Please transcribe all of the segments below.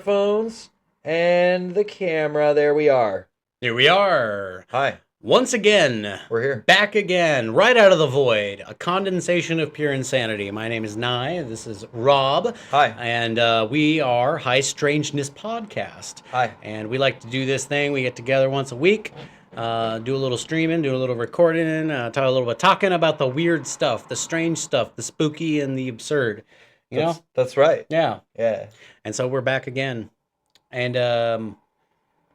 microphones and the camera. There we are. Here we are. Hi. Once again. We're here. Back again, right out of the void. A condensation of pure insanity. My name is Nye. This is Rob. Hi. And we are High Strangeness Podcast. Hi. And we like to do this thing. We get together once a week, do a little streaming, do a little recording, talk a little bit, talking about the weird stuff, the strange stuff, the spooky and the absurd. You know? That's right. Yeah. Yeah. And so we're back again. And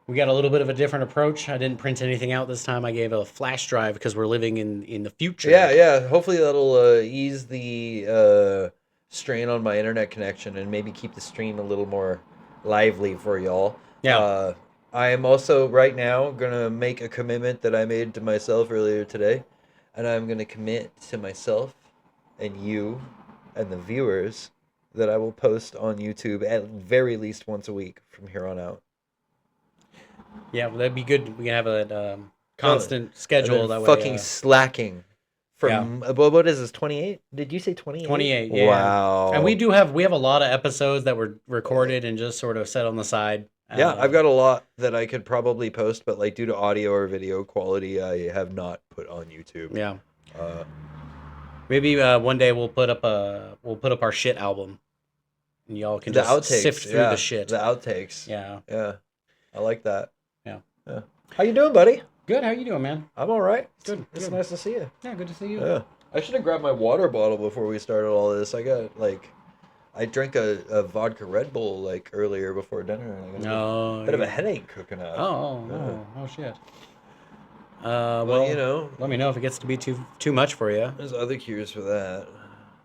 we got a little bit of a different approach. I didn't print anything out this time. I gave a flash drive because we're living in the future. Yeah. Hopefully that'll ease the strain on my internet connection and maybe keep the stream a little more lively for y'all. Yeah. I am also right now going to make a commitment that I made to myself earlier today. And I'm going to commit to myself and you and the viewers that I will post on YouTube at very least once a week from here on out. Yeah, well, that'd be good. We can have a constant schedule that way. Fucking slacking. From what is this? 28? Did you say 28? 28. Yeah. Wow. And we have a lot of episodes that were recorded and just sort of set on the side. Yeah, I've got a lot that I could probably post, but like due to audio or video quality, I have not put on YouTube. Yeah. Maybe one day we'll put up our shit album, and y'all can just sift through the shit. The outtakes. Yeah. Yeah. I like that. Yeah. How you doing, buddy? Good. How you doing, man? I'm all right. Good. It's nice to see you. Yeah, good to see you. Yeah. I should have grabbed my water bottle before we started all this. I drank a vodka Red Bull like earlier before dinner. And I got a bit of a headache cooking up. Oh shit. Well, you know, let me know if it gets to be too much for you. There's other cures for that.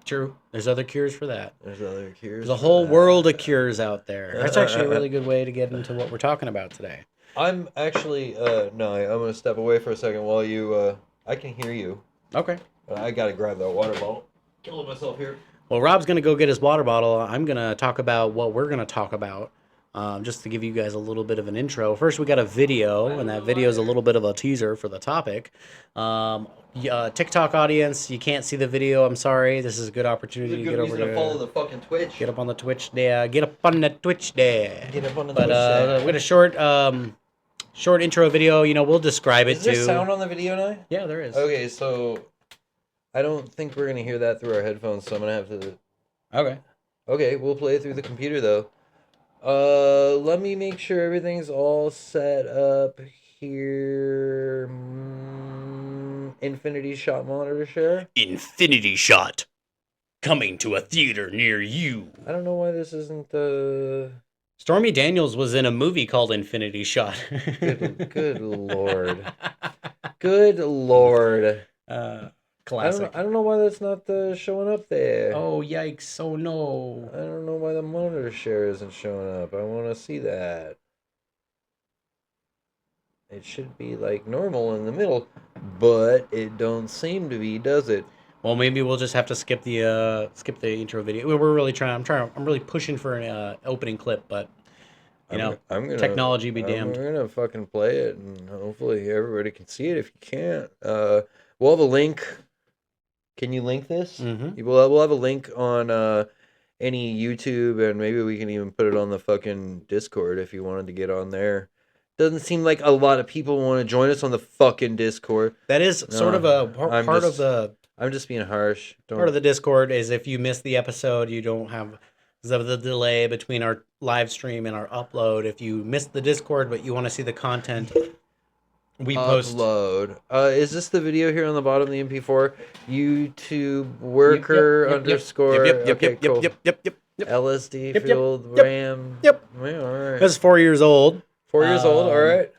True. There's other cures for that. There's other cures. There's a whole world of cures out there. That's actually a really good way to get into what we're talking about today. I'm actually no, I'm gonna step away for a second while you. I can hear you. Okay. But I gotta grab that water bottle. Killing myself here. Well, Rob's gonna go get his water bottle. I'm gonna talk about what we're gonna talk about. Just to give you guys a little bit of an intro. First, we got a video, and that video is a little bit of a teaser for the topic. TikTok audience, you can't see the video. I'm sorry. This is a good opportunity to get over to follow the fucking Twitch. Get up on the Twitch there. Get up on the Twitch there. Get up on the Twitch. Twitch. We got a short intro video. You know, we'll describe it too. Is there sound on the video now? Yeah, there is. Okay, so I don't think we're gonna hear that through our headphones, so I'm gonna have to. Okay. Okay, we'll play it through the computer though. Let me make sure everything's all set up here. Infinity Shot monitor share. Infinity Shot, coming to a theater near you. I don't know why this isn't Stormy Daniels was in a movie called Infinity Shot. Good lord. Good lord. Classic. I don't know why that's not showing up there. Oh, yikes. Oh, no. I don't know why the monitor share isn't showing up. I want to see that. It should be like normal in the middle, but it don't seem to be, does it? Well, maybe we'll just have to skip the intro video. We're really I'm really pushing for an opening clip, but technology be damned. We're gonna fucking play it, and hopefully everybody can see it. If you can't, we'll have a link. Can you link this? Mm-hmm. We'll have a link on any YouTube, and maybe we can even put it on the fucking Discord if you wanted to get on there. Doesn't seem like a lot of people want to join us on the fucking Discord. That is sort of a part of the. I'm just being harsh. Part of the Discord is if you miss the episode, you don't have the delay between our live stream and our upload. If you miss the Discord, but you want to see the content we post. Upload. Is this the video here on the bottom of the MP4? YouTube worker underscore. Yep. LSD fueled RAM. Yep. Yeah, all right. That's 4 years old. 4 years old. All right.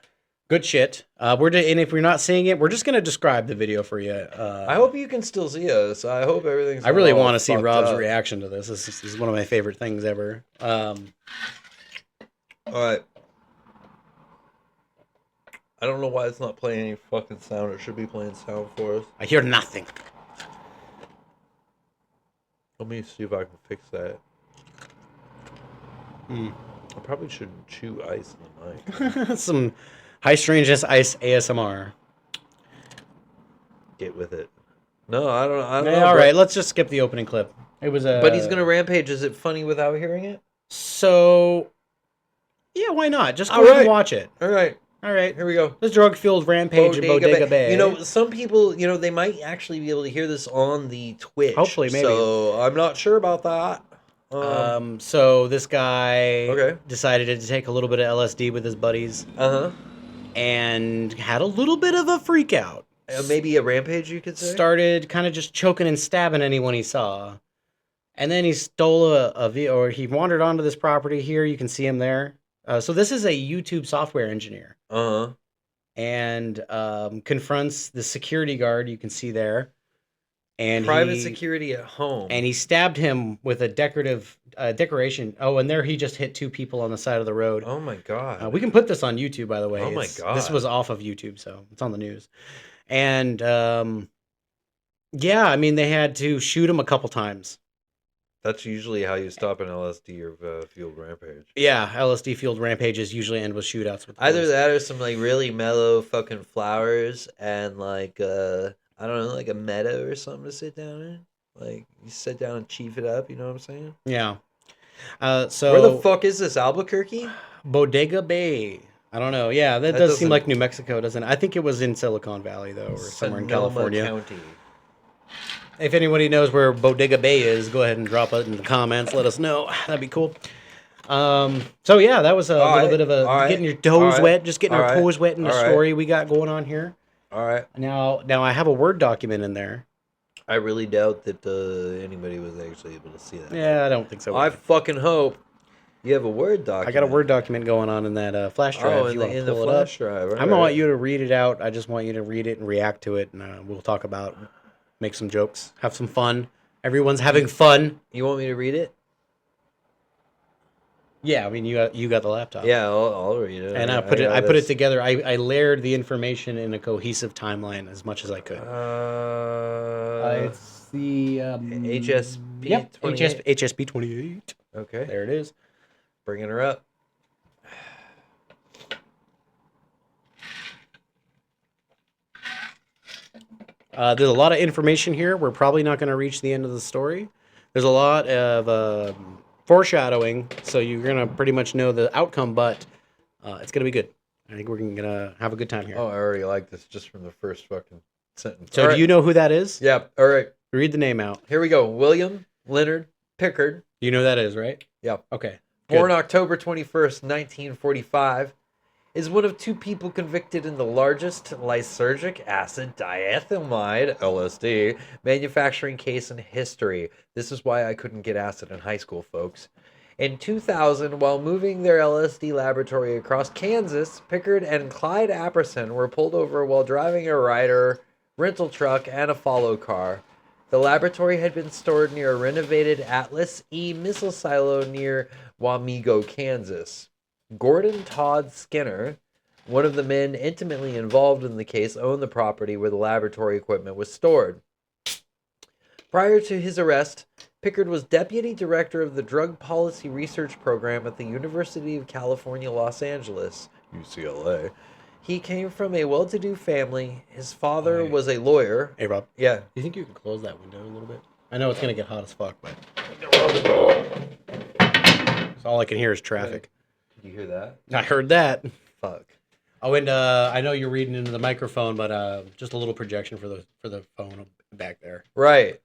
Good shit. And if we're not seeing it, we're just gonna describe the video for you. I hope you can still see us. I hope everything's. I really want to see Rob's reaction to this. This is one of my favorite things ever. All right. I don't know why it's not playing any fucking sound. It should be playing sound for us. I hear nothing. Let me see if I can fix that. I probably should chew ice in the mic. Some High Strangeness Ice ASMR. Get with it. No, I don't know. All right, let's just skip the opening clip. It was a. But he's gonna rampage. Is it funny without hearing it? So, Yeah, why not? Just go All ahead right. and watch it. All right. All right. Here we go. This drug-fueled rampage in Bodega Bay. You know, some people, they might actually be able to hear this on the Twitch. Hopefully, maybe. So I'm not sure about that. So this guy Okay. decided to take a little bit of LSD with his buddies Uh-huh. and had a little bit of a freak out. Maybe a rampage, you could say? Started kind of just choking and stabbing anyone he saw. And then he stole or he wandered onto this property here. You can see him there. So this is a YouTube software engineer. Uh-huh. And confronts the security guard you can see there. And Private security at home. And he stabbed him with a decoration. Oh, and there he just hit 2 people on the side of the road. Oh my God. We can put this on YouTube, by the way. Oh my God. This was off of YouTube, so it's on the news. And yeah, I mean, they had to shoot him a couple times. That's usually how you stop an LSD or fueled rampage. Yeah, LSD fueled rampages usually end with shootouts. With Either that or some like really mellow fucking flowers and like I don't know, like a meadow or something to sit down in. Like you sit down and chief it up. You know what I'm saying? Yeah. So where the fuck is this? Albuquerque? Bodega Bay. I don't know. Yeah, that does seem like New Mexico, doesn't it? I think it was in Silicon Valley though, or somewhere in California. County. If anybody knows where Bodega Bay is, go ahead and drop it in the comments. Let us know. That'd be cool. So yeah, that was a little bit of a getting your toes wet, just getting our toes wet in the story we got going on here. All right. Now I have a Word document in there. I really doubt that anybody was actually able to see that. Yeah, I don't think so. I fucking hope you have a Word document. I got a Word document going on in that flash drive. In the flash drive. I'm gonna want you to read it out. I just want you to read it and react to it, and we'll talk about, make some jokes, have some fun. Everyone's having fun. You want me to read it? Yeah, I mean you got the laptop. Yeah, I'll read it. And I put it together. I layered the information in a cohesive timeline as much as I could. It's the HSP. Yep, 28? HSP 28. Okay, there it is. Bringing her up. There's a lot of information here. We're probably not going to reach the end of the story. There's a lot of foreshadowing, so you're going to pretty much know the outcome, but it's going to be good. I think we're going to have a good time here. Oh, I already like this just from the first fucking sentence. So do you know who that is? Yeah, all right. Read the name out. Here we go. William Leonard Pickard. You know who that is, right? Yeah. Okay. Born October 21st, 1945. Is one of 2 people convicted in the largest lysergic acid diethylmide, LSD, manufacturing case in history. This is why I couldn't get acid in high school, folks. In 2000, while moving their LSD laboratory across Kansas, Pickard and Clyde Apperson were pulled over while driving a Ryder rental truck and a follow car. The laboratory had been stored near a renovated Atlas E missile silo near Wamego, Kansas. Gordon Todd Skinner, one of the men intimately involved in the case, owned the property where the laboratory equipment was stored. Prior to his arrest, Pickard was deputy director of the Drug Policy Research Program at the University of California, Los Angeles, UCLA. He came from a well-to-do family. His father was a lawyer. Hey, Rob. Yeah. Do you think you can close that window a little bit? I know it's going to get hot as fuck, but so all I can hear is traffic. Did you hear that? I heard that. Fuck. Oh, and I know you're reading into the microphone, but just a little projection for the phone back there. Right.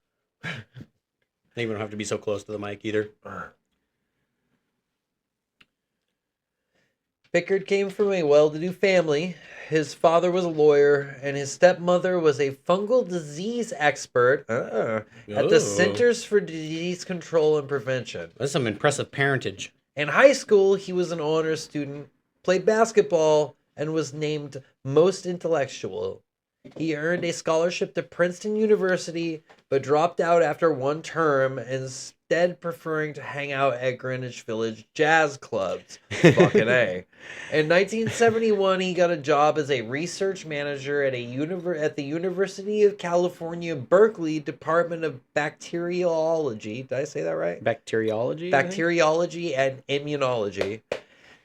You don't have to be so close to the mic either. Pickard came from a well-to-do family. His father was a lawyer, and his stepmother was a fungal disease expert at the Centers for Disease Control and Prevention. That's some impressive parentage. In high school, he was an honors student, played basketball, and was named Most Intellectual. He earned a scholarship to Princeton University, but dropped out after 1 term, instead preferring to hang out at Greenwich Village jazz clubs. Fucking A. In 1971, he got a job as a research manager at the University of California, Berkeley Department of Bacteriology. Did I say that right? Bacteriology? Bacteriology and Immunology.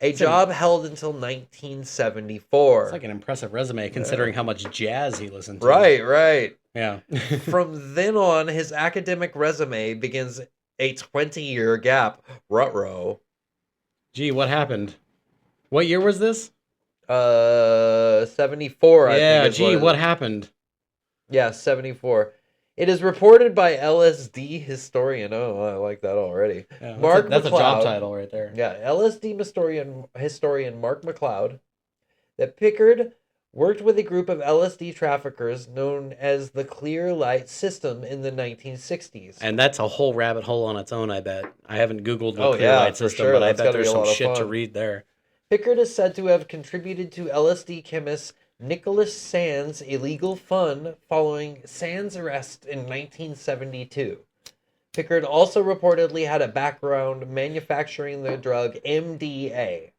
A job held until 1974. It's like an impressive resume considering how much jazz he listened to. Right. Yeah. From then on, his academic resume begins a 20-year gap. Ruh-roh. Gee, what happened? What year was this? 74, I Yeah, think. gee, what happened? Yeah, 74. It is reported by LSD historian. Oh, I like that already. Yeah, Mark that's a job McLeod. title right there. Yeah, LSD historian Mark McLeod, that Pickard worked with a group of LSD traffickers known as the Clear Light System in the 1960s. And that's a whole rabbit hole on its own, I bet. I haven't Googled the Oh, Clear yeah, Light for System, sure. but I That's bet gotta be there's a some lot of shit to fun. read there. Pickard is said to have contributed to LSD chemist Nicholas Sands' illegal fund following Sands' arrest in 1972. Pickard also reportedly had a background manufacturing the drug MDA.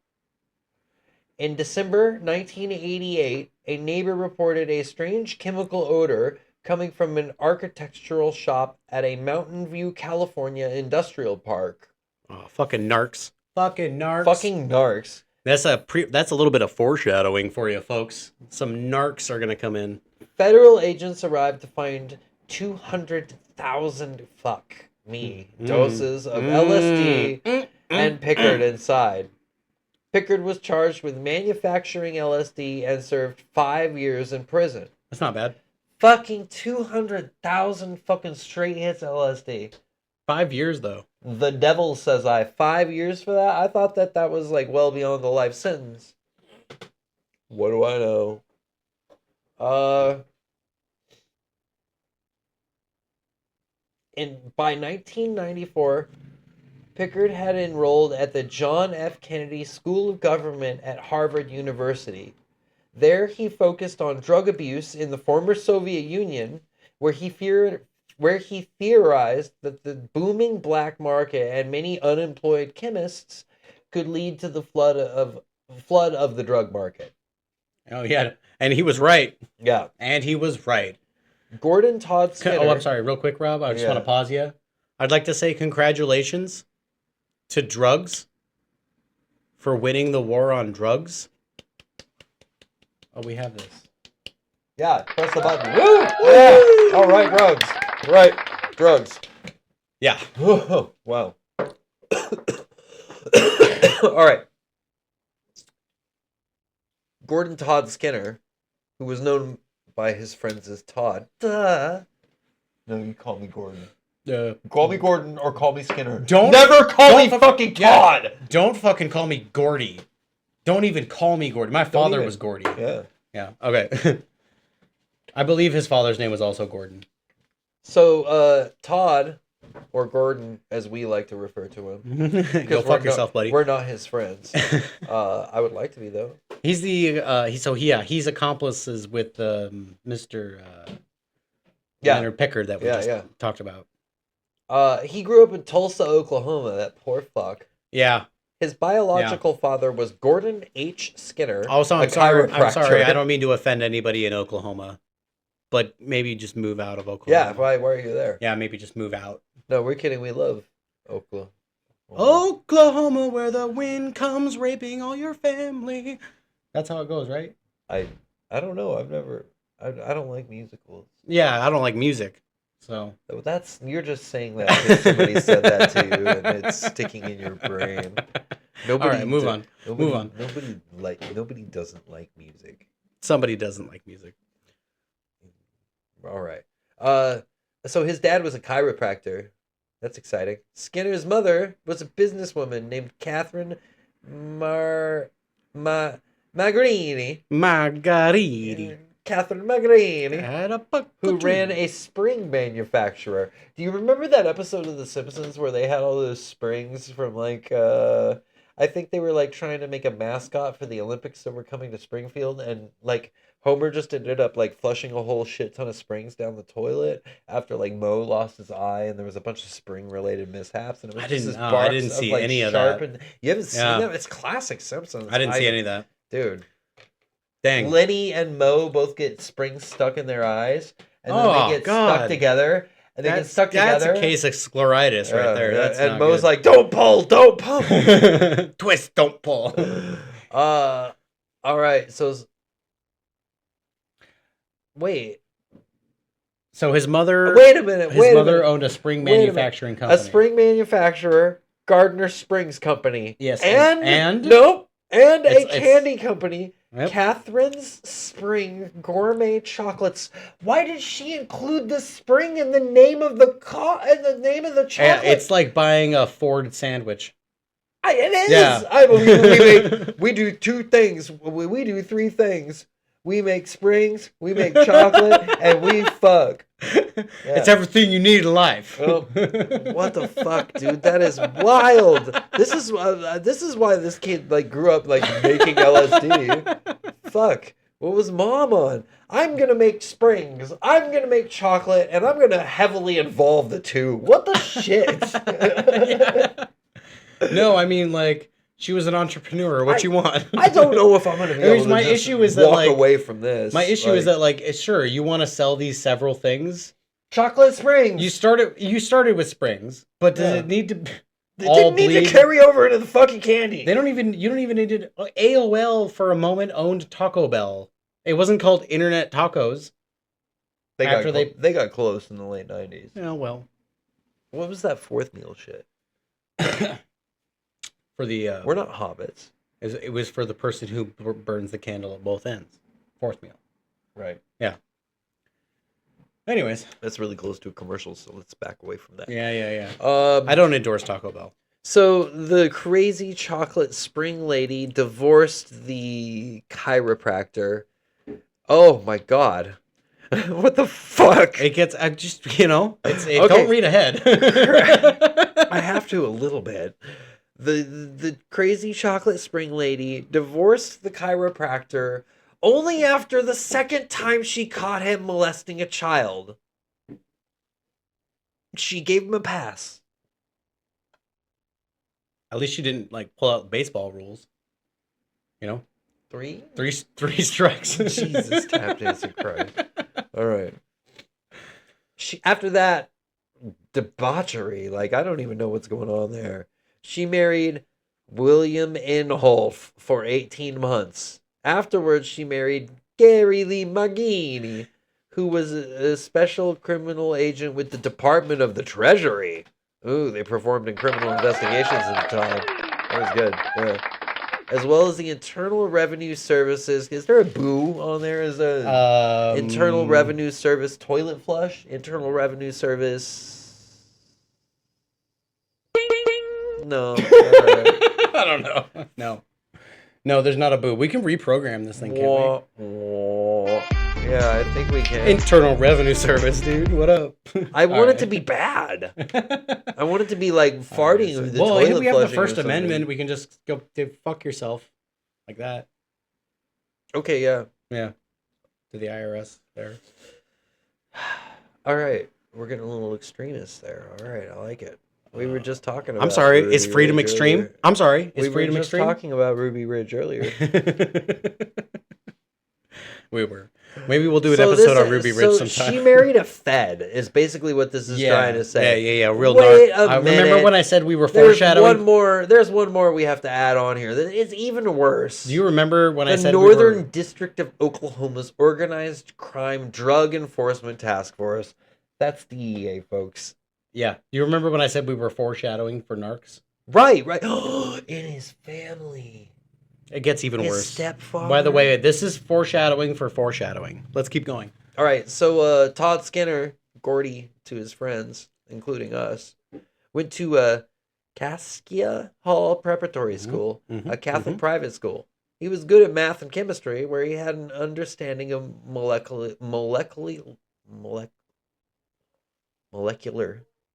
In December 1988, a neighbor reported a strange chemical odor coming from an architectural shop at a Mountain View, California industrial park. Oh, fucking narcs. Fucking narcs. Fucking narcs. That's a little bit of foreshadowing for you, folks. Some narcs are gonna come in. Federal agents arrived to find 200,000 doses of LSD and Pickard inside. Pickard was charged with manufacturing LSD and served 5 years in prison. That's not bad. Fucking 200,000 fucking straight hits LSD. 5 years though. The devil says 5 years for that? I thought that was like well beyond the life sentence. What do I know? By 1994, Pickard had enrolled at the John F. Kennedy School of Government at Harvard University. There he focused on drug abuse in the former Soviet Union, where he theorized that the booming black market and many unemployed chemists could lead to the flood of the drug market. Oh yeah, and he was right. Yeah. And he was right. Gordon Todd Skinner. Oh, I'm sorry, real quick, Rob. I just want to pause you. I'd like to say congratulations to drugs for winning the war on drugs. Oh, we have this. Yeah, press the button. Woo! Yeah. All right, drugs. Right, drugs. Yeah. Whoa. Wow. All right. Gordon Todd Skinner, who was known by his friends as Todd. Duh. No, you call me Gordon. Call me Gordon or call me Skinner. Never call me fucking Todd. Yeah, don't fucking call me Gordy. Don't even call me Gordy. My father was Gordy. Yeah. Yeah. Okay. I believe his father's name was also Gordon. So, Todd, or Gordon, as we like to refer to him. Go fuck yourself, buddy. We're not his friends. I would like to be, though. He's he's accomplices with Mr. Leonard Pickard that we just talked about. He grew up in Tulsa, Oklahoma. That poor fuck. Yeah. His biological father was Gordon H. Skinner. Also, I'm sorry. I don't mean to offend anybody in Oklahoma, but maybe just move out of Oklahoma. Yeah. Why are you there? Yeah, maybe just move out. No, we're kidding. We love Oklahoma. Oklahoma, where the wind comes raping all your family. That's how it goes, right? I don't know. I don't like musicals. Yeah, I don't like music. So you're just saying that because somebody said that to you and it's sticking in your brain. All right, move on. Nobody doesn't like music. Somebody doesn't like music. All right. So his dad was a chiropractor. That's exciting. Skinner's mother was a businesswoman named Catherine Margarini. Catherine Margarini, who ran a spring manufacturer. Do you remember that episode of The Simpsons where they had all those springs from like I think they were like trying to make a mascot for the Olympics that were coming to Springfield, and like Homer just ended up like flushing a whole shit ton of springs down the toilet after like Moe lost his eye and there was a bunch of spring related mishaps, and it was I didn't see any of that. You haven't seen that? It's classic Simpsons. I didn't see any of that. Dude. Dang. Lenny and Moe both get springs stuck in their eyes, and then they get stuck together. And they get stuck together. That's a case of scleritis right there. That's and Moe's like, "Don't pull, don't pull, twist, don't pull." All right. So, wait. So his mother. Wait a minute. His mother owned a spring manufacturing company. A spring manufacturer, Gardner Springs Company. Yes. And and nope. And It's a candy company, Yep. Catherine's Spring Gourmet Chocolates. Why did she include the spring in the name of the chocolate? It's like buying a Ford sandwich. It is. Yeah. We do two things. We do three things. We make springs, we make chocolate, and we fuck. It's everything you need in life. Oh, what the fuck, dude? That is wild. This is why this kid like grew up like making LSD. Fuck. What was mom on? I'm gonna make springs. I'm gonna make chocolate, and I'm gonna heavily involve the two. What the shit? Yeah. No, I mean like she was an entrepreneur. What you want? I don't know if I'm gonna be able to my just issue is walk that like away from this. my issue is that like sure you want to sell these several things. Chocolate springs. You started with springs, but does it need to? It didn't need to carry over into the fucking candy. You don't even need to. AOL for a moment owned Taco Bell. It wasn't called Internet Tacos. They got close in the late 90s. Yeah, well. What was that fourth meal shit? For the we're not hobbits. It was for the person who burns the candle at both ends. Fourth meal. Right. Yeah. Anyways, that's really close to a commercial, so let's back away from that. Yeah. I don't endorse Taco Bell. So the crazy chocolate spring lady divorced the chiropractor. Oh my god. What the fuck? It gets okay. Don't read ahead. I have to a little bit. The crazy chocolate spring lady divorced the chiropractor only after the second time she caught him molesting a child. She gave him a pass. At least she didn't like pull out baseball rules. You know? Three strikes. Jesus, tap dancing Christ. All right. After that debauchery, like I don't even know what's going on there. She married William Inhofe for 18 months. Afterwards, she married Gary Lee Magini, who was a special criminal agent with the Department of the Treasury. Ooh, they performed in criminal investigations at the time. That was good. Yeah. As well as the Internal Revenue Services. Is there a boo on there? Is there Internal Revenue Service toilet flush? Internal Revenue Service. No. I don't know. No, there's not a boo. We can reprogram this thing, can't we? Yeah, I think we can. Internal Revenue Service, dude. What up? I want it to be bad. I want it to be like farting with the toilet flushing. We have the First Amendment. We can just go fuck yourself like that. Okay, yeah. Yeah. To the IRS there. All right. We're getting a little extremist there. All right, I like it. We were just talking about I'm sorry, Ruby is freedom Ridge extreme? earlier. I'm sorry, is we freedom were just extreme? talking about Ruby Ridge earlier. We were. Maybe we'll do an episode on Ruby Ridge sometime. She married a Fed, is basically what this is trying to say. Yeah. Real Wait dark. a minute. Remember when I said we were foreshadowing? There's one more we have to add on here. It's even worse. Do you remember when I said the Northern District of Oklahoma's Organized Crime Drug Enforcement Task Force? That's DEA, folks. Yeah. You remember when I said we were foreshadowing for narcs? Right. In his family. It gets even his worse. Stepfather. By the way, this is foreshadowing for foreshadowing. Let's keep going. All right. So Todd Skinner, Gordy to his friends, including us, went to Caskia Hall Preparatory School, a Catholic private school. He was good at math and chemistry, where he had an understanding of molecular.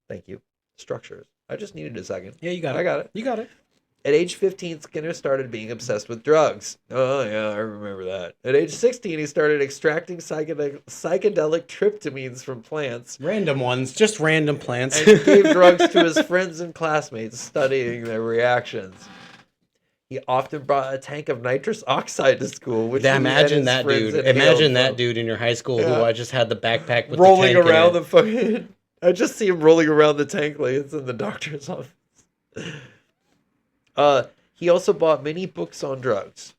Thank you. Structures. I just needed a second. Yeah, you got it. I got it. You got it. At age 15, Skinner started being obsessed with drugs. Oh, yeah, I remember that. At age 16, he started extracting psychedelic tryptamines from plants. Random ones, just random plants. And gave drugs to his friends and classmates, studying their reactions. He often brought a tank of nitrous oxide to school. Which imagine that dude. Imagine that dude in your high school who I just had the backpack with rolling the tank around in it. the fucking. I just see him rolling around the tank like it's in the doctor's office. He also bought many books on drugs.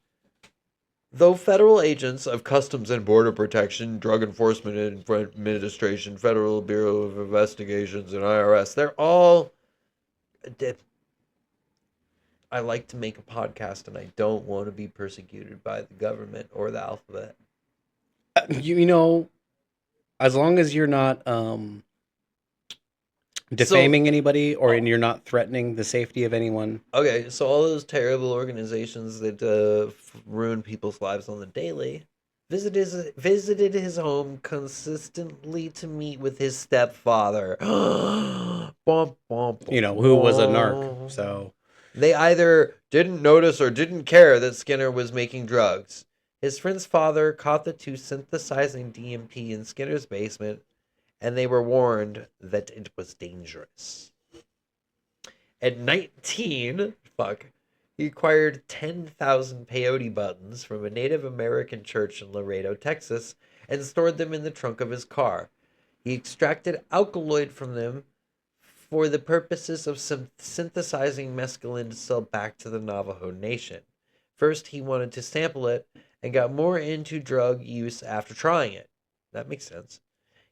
Though federal agents of Customs and Border Protection, Drug Enforcement Administration, Federal Bureau of Investigations, and IRS, they're all... I like to make a podcast, and I don't want to be persecuted by the government or the alphabet. You know, as long as you're not defaming anybody or you're not threatening the safety of anyone. Okay, so all those terrible organizations that ruin people's lives on the daily visited his home consistently to meet with his stepfather. Bum, bum, You know, who was a narc. bum. So They either didn't notice or didn't care that Skinner was making drugs. His friend's father caught the two synthesizing DMT in Skinner's basement, and they were warned that it was dangerous. At 19, he acquired 10,000 peyote buttons from a Native American church in Laredo, Texas, and stored them in the trunk of his car. He extracted alkaloid from them for the purposes of synthesizing mescaline to sell back to the Navajo Nation. First, he wanted to sample it and got more into drug use after trying it. That makes sense.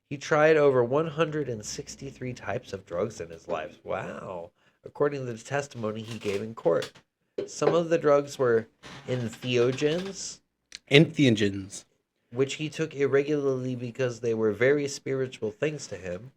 He tried over 163 types of drugs in his life. Wow. According to the testimony he gave in court. Some of the drugs were entheogens, which he took irregularly because they were very spiritual things to him.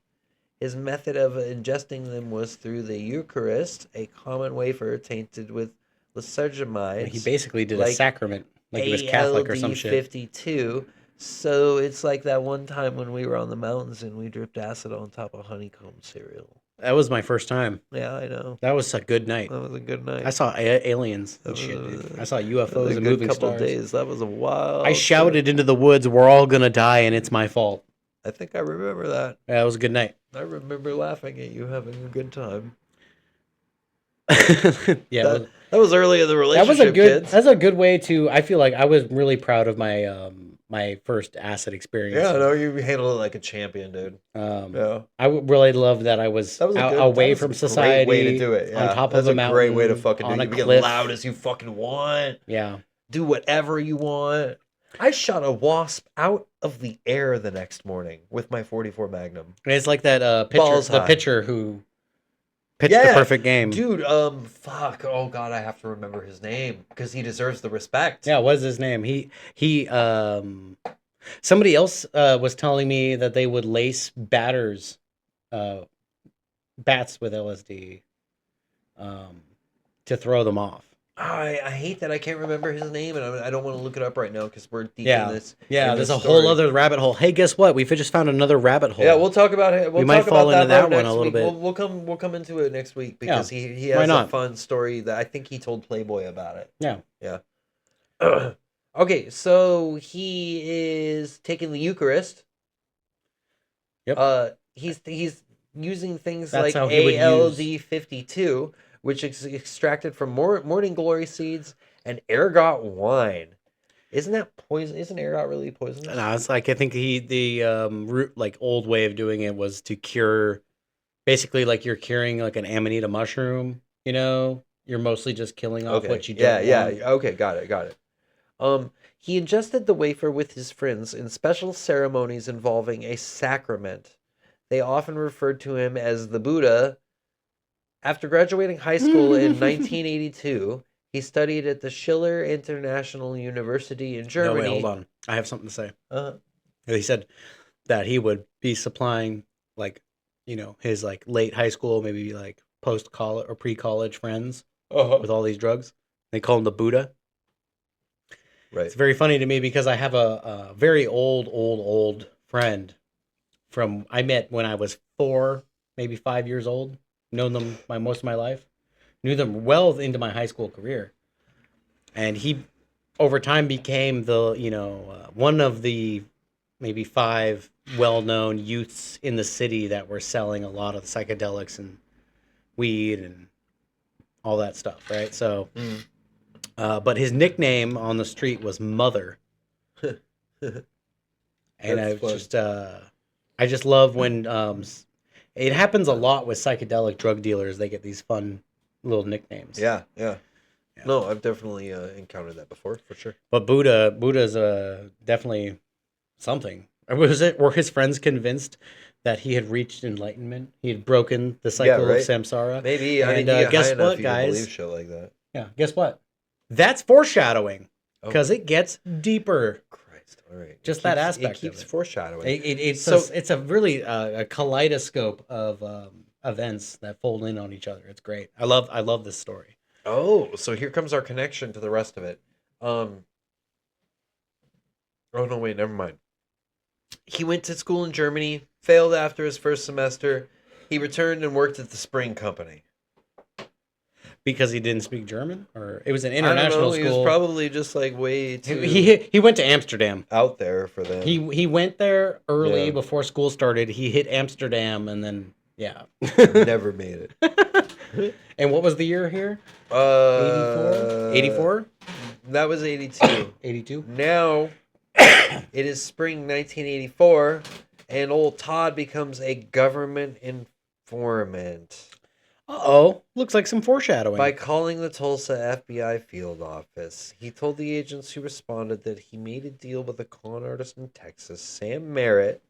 His method of ingesting them was through the Eucharist, a common wafer tainted with lysergamides. he basically did a sacrament, like he was Catholic or some shit. 52. So it's like that one time when we were on the mountains and we dripped acid on top of honeycomb cereal. That was my first time. Yeah, I know. That was a good night. That was a good night. I saw aliens and shit, dude. I saw UFOs and moving stars. Days. That was a wild. I shouted into the woods, "We're all gonna die, and it's my fault." I think I remember that. Yeah, it was a good night. I remember laughing at you having a good time. Yeah, that was early in the relationship. That's a good way to. I feel like I was really proud of my my first acid experience. Yeah, no, you handled it like a champion, dude. Yeah, I really loved that I was away from society. Great way to do it. Yeah. On top of a mountain. Great way to fucking do it. You can cliff. get loud as you fucking want. Yeah. Do whatever you want. I shot a wasp out of the air the next morning with my 44 Magnum. It's like that pitcher who pitched the perfect game. Dude, fuck. Oh god, I have to remember his name because he deserves the respect. Yeah, what is his name? He somebody else was telling me that they would lace bats with LSD to throw them off. I hate that I can't remember his name, and I don't want to look it up right now because we're deep in this. Yeah, there's a whole other rabbit hole. Hey, guess what? We just found another rabbit hole. Yeah, we'll talk about it. We might fall into that one a little bit. We'll come into it next week because he has a fun story that I think he told Playboy about it. Yeah. Yeah. Okay, so he is taking the Eucharist. Yep. He's using things That's like ALD 52. Which is extracted from morning glory seeds and ergot wine. Isn't that poison? Isn't ergot really poisonous? No, it's like I think the old way of doing it was to cure, basically like you're curing like an amanita mushroom. You know, you're mostly just killing off what you don't want. Yeah. Okay, got it. He ingested the wafer with his friends in special ceremonies involving a sacrament. They often referred to him as the Buddha. After graduating high school in 1982, he studied at the Schiller International University in Germany. No, wait, hold on. I have something to say. He said that he would be supplying, like, you know, his like late high school, maybe like post college or pre-college friends with all these drugs. They call him the Buddha. Right. It's very funny to me because I have a very old friend I met when I was 4, maybe 5 years old. Known them most of my life, knew them well into my high school career, and he over time became the one of the maybe 5 well-known youths in the city that were selling a lot of psychedelics and weed and all that stuff, right? So but his nickname on the street was Mother. And I just love when it happens a lot with psychedelic drug dealers. They get these fun little nicknames. Yeah. No, I've definitely encountered that before, for sure. But Buddha's definitely something. Were his friends convinced that he had reached enlightenment? He had broken the cycle of samsara? Maybe. And I mean, guess high enough what, you guys? believe shit like that. Yeah, guess what? That's foreshadowing because it gets deeper. Christ, all right. Just that aspect It keeps of it. foreshadowing. It's a really a kaleidoscope of events that fold in on each other. It's great. I love this story. Oh, so here comes our connection to the rest of it. Oh no, wait, never mind. He went to school in Germany, failed after his first semester. He returned and worked at the Spring Company. Because he didn't speak German, or it was an I don't international know, school. he was probably just like way too He went to Amsterdam. out there for them. He went there early Yeah. before school started. He hit Amsterdam, and then Never made it. And what was the year here? 84? That was 82. 82? Now, it is spring 1984, and old Todd becomes a government informant. Uh-oh. Looks like some foreshadowing. By calling the Tulsa FBI field office, he told the agents who responded that he made a deal with a con artist in Texas, Sam Merritt.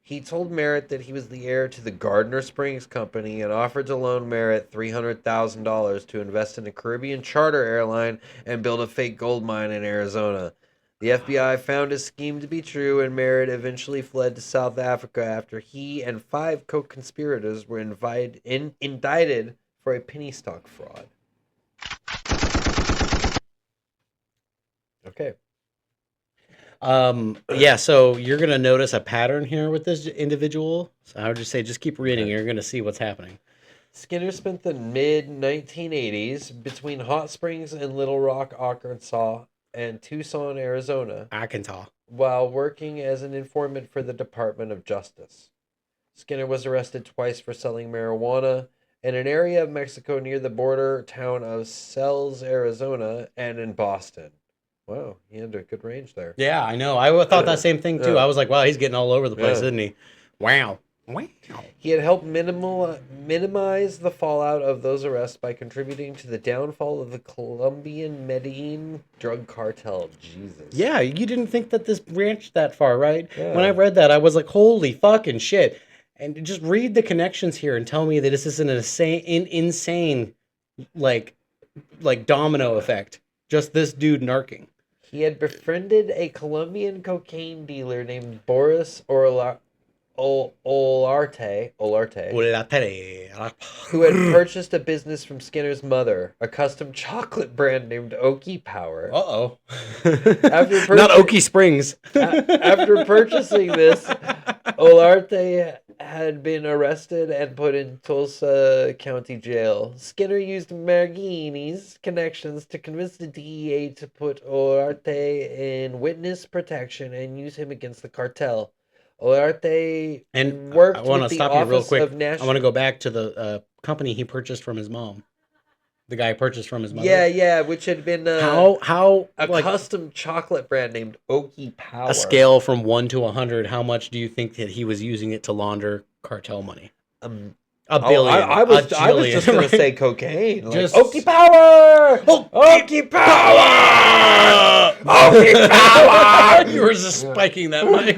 He told Merritt that he was the heir to the Gardner Springs Company and offered to loan Merritt $300,000 to invest in a Caribbean charter airline and build a fake gold mine in Arizona. The FBI found his scheme to be true, and Merritt eventually fled to South Africa after he and 5 co-conspirators were indicted for a penny stock fraud. Okay. Yeah, so you're going to notice a pattern here with this individual. So I would just say, just keep reading. You're going to see what's happening. Skinner spent the mid-1980s between Hot Springs and Little Rock, Arkansas, and Tucson, Arizona, Arkansas, while working as an informant for the Department of Justice. Skinner was arrested twice for selling marijuana in an area of Mexico near the border town of Sells, Arizona, and in Boston. Wow, he had a good range there. Yeah, I know. I thought that same thing, too. I was like, wow, he's getting all over the place, isn't he? Wow. He had helped minimize the fallout of those arrests by contributing to the downfall of the Colombian Medellin drug cartel. Jesus. Yeah, you didn't think that this branched that far, right? Yeah. When I read that, I was like, holy fucking shit. And just read the connections here and tell me that this is an insane like domino effect. Just this dude narking. He had befriended a Colombian cocaine dealer named Boris Olarte, who had purchased a business from Skinner's mother, a custom chocolate brand named Okie Power. Uh-oh. Not Okie Springs. After purchasing this, Olarte had been arrested and put in Tulsa County Jail. Skinner used Marghini's connections to convince the DEA to put Olarte in witness protection and use him against the cartel. Olarte worked I want with to the stop you real Office quick. of National... I want to go back to the company he purchased from his mom. The guy purchased from his mother. Yeah, which had been how a custom chocolate brand named Okie Power. A scale from 1 to 100. How much do you think that he was using it to launder cartel money? A billion. I was just gonna say cocaine. Just Okie Power. Okie Power. Okie Power. You were just spiking that mic.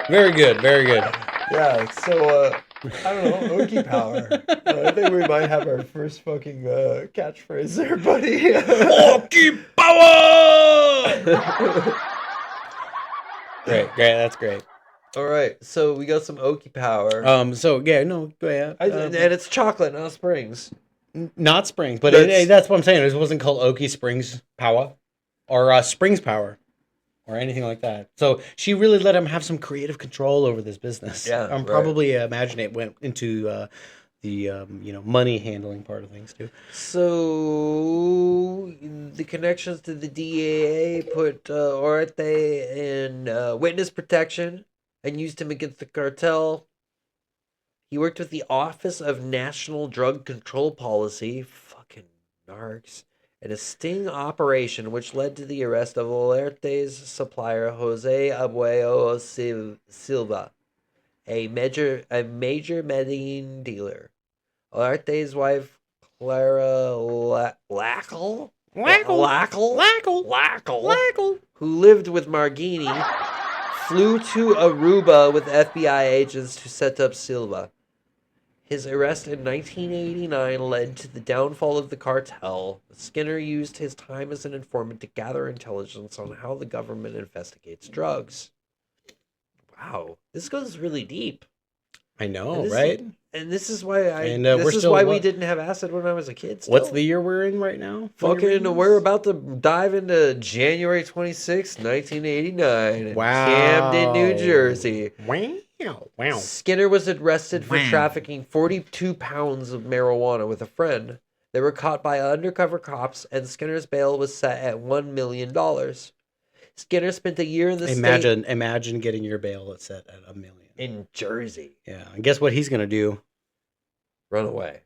Very good. Yeah. So I don't know, Okie Power. I think we might have our first fucking catchphrase there, buddy. Okie Power. Great. That's great. All right, so we got some Okie Power. So yeah, no, yeah. And it's chocolate, not Springs. Not Springs, but that's what I'm saying. It wasn't called Okie Springs Power or Springs Power or anything like that. So she really let him have some creative control over this business. Yeah, I'm probably imagining it went into the money handling part of things too. So the connections to the DEA put Orte in witness protection and used him against the cartel. He worked with the Office of National Drug Control Policy, fucking narcs, in a sting operation which led to the arrest of Olerte's supplier Jose Abuelo Silva, a major Medellin dealer. Olerte's wife Clara Lackle, who lived with Marghini, flew to Aruba with FBI agents to set up Silva. His arrest in 1989 led to the downfall of the cartel. Skinner used his time as an informant to gather intelligence on how the government investigates drugs. Wow, this goes really deep. I know, right? This is why we didn't have acid when I was a kid. Still. What's the year we're in right now? We're about to dive into January 26, 1989 in Camden, New Jersey. Wow. Skinner was arrested for trafficking 42 pounds of marijuana with a friend. They were caught by undercover cops, and Skinner's bail was set at $1 million. Skinner spent a year in the state. Imagine getting your bail set at $1 million. In Jersey. Yeah, and guess what he's going to do? Run away.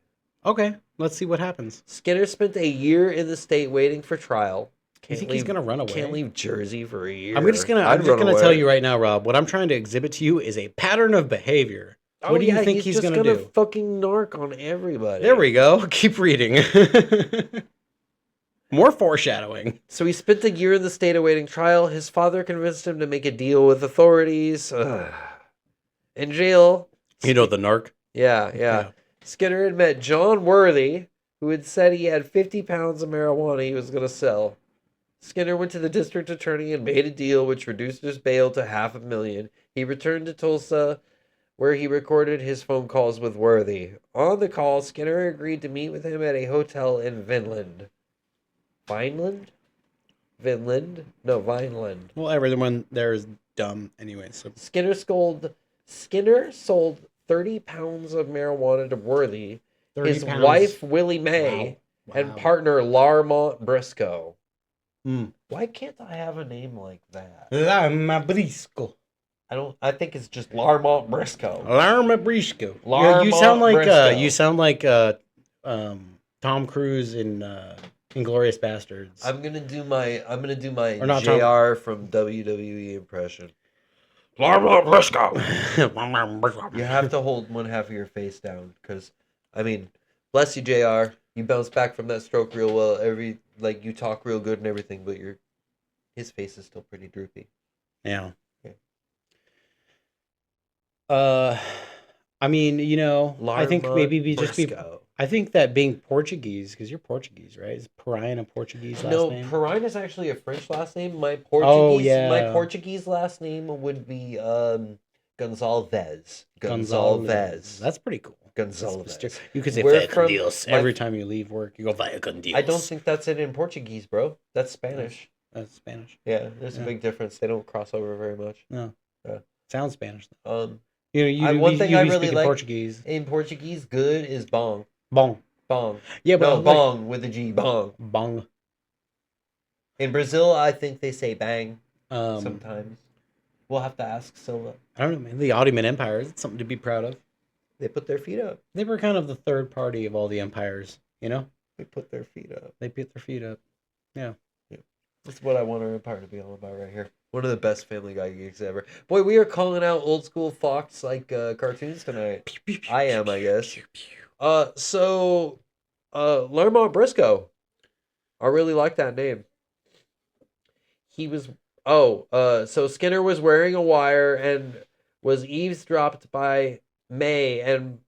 Okay, let's see what happens. Skinner spent a year in the state waiting for trial. You think he's going to run away? Can't leave Jersey for a year. I'm just going to tell you right now, Rob, what I'm trying to exhibit to you is a pattern of behavior. What do you think he's going to do? He's just going to fucking narc on everybody. There we go. Keep reading. More foreshadowing. So he spent a year in the state awaiting trial. His father convinced him to make a deal with authorities. In jail. You know the narc? Yeah. Skinner had met John Worthy, who had said he had 50 pounds of marijuana he was going to sell. Skinner went to the district attorney and made a deal which reduced his bail to $500,000. He returned to Tulsa, where he recorded his phone calls with Worthy. On the call, Skinner agreed to meet with him at a hotel in Vineland. Vineland? No, Vineland. Well, everyone there is dumb anyway. So Skinner sold 30 pounds of marijuana to Worthy, his wife Willie Mae, and partner Larmont Briscoe. Why can't I have a name like that? Larmont Briscoe. I think it's just Larmont Briscoe. Larmont Briscoe. You sound like Tom Cruise in Inglourious Bastards. I'm gonna do my JR from WWE impression. Larmont Briscoe. You have to hold one half of your face down, because, bless you, JR. You bounce back from that stroke real well. You talk real good and everything, but his face is still pretty droopy. Yeah. Okay. I think maybe I think that being Portuguese, because you're Portuguese, right? Is Paranoia a Portuguese last name? No, Paranoia is actually a French last name. My Portuguese last name would be Gonzalez. That's pretty cool. Gonzalez. You could say vaya con Dios every time you leave work. You go vaya con Dios. I don't think that's it in Portuguese, bro. That's Spanish. That's Spanish. Yeah, there's a big difference. They don't cross over very much. No. Sounds Spanish though. One thing I really like Portuguese. In Portuguese, good is bong. Bong. Yeah, but bong with a G. Bong. In Brazil, I think they say bang sometimes. We'll have to ask Silva. I don't know, man. The Ottoman Empire is something to be proud of. They put their feet up. They were kind of the third party of all the empires, you know? They put their feet up. Yeah. That's what I want our empire to be all about right here. One of the best Family Guy gigs ever. Boy, we are calling out old school Fox cartoons tonight. I am, I guess. Larmont Briscoe. I really like that name. So Skinner was wearing a wire and was eavesdropped by May, and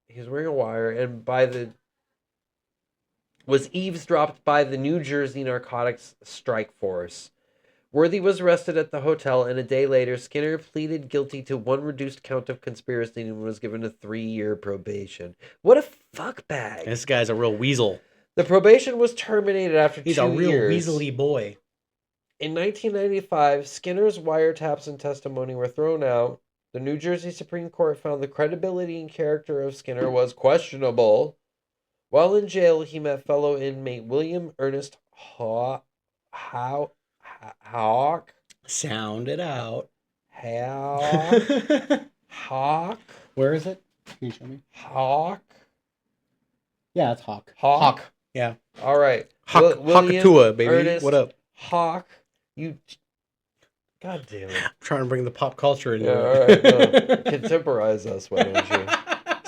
he was wearing a wire and was eavesdropped by the New Jersey Narcotics Strike Force. Worthy was arrested at the hotel, and a day later, Skinner pleaded guilty to one reduced count of conspiracy and was given a 3-year probation. What a fuckbag. This guy's a real weasel. The probation was terminated after 2 years. He's a real weaselly boy. In 1995, Skinner's wiretaps and testimony were thrown out. The New Jersey Supreme Court found the credibility and character of Skinner was questionable. While in jail, he met fellow inmate William Ernest Hawk. Sound it out. Hawk. Where is it? Can you show me? Hawk. Yeah, it's Hawk. Hawk. Yeah. All right. Hawkatua, baby. Ernest what up? Hawk. God damn it. I'm trying to bring the pop culture in. Yeah, all right. Contemporize us, why don't you?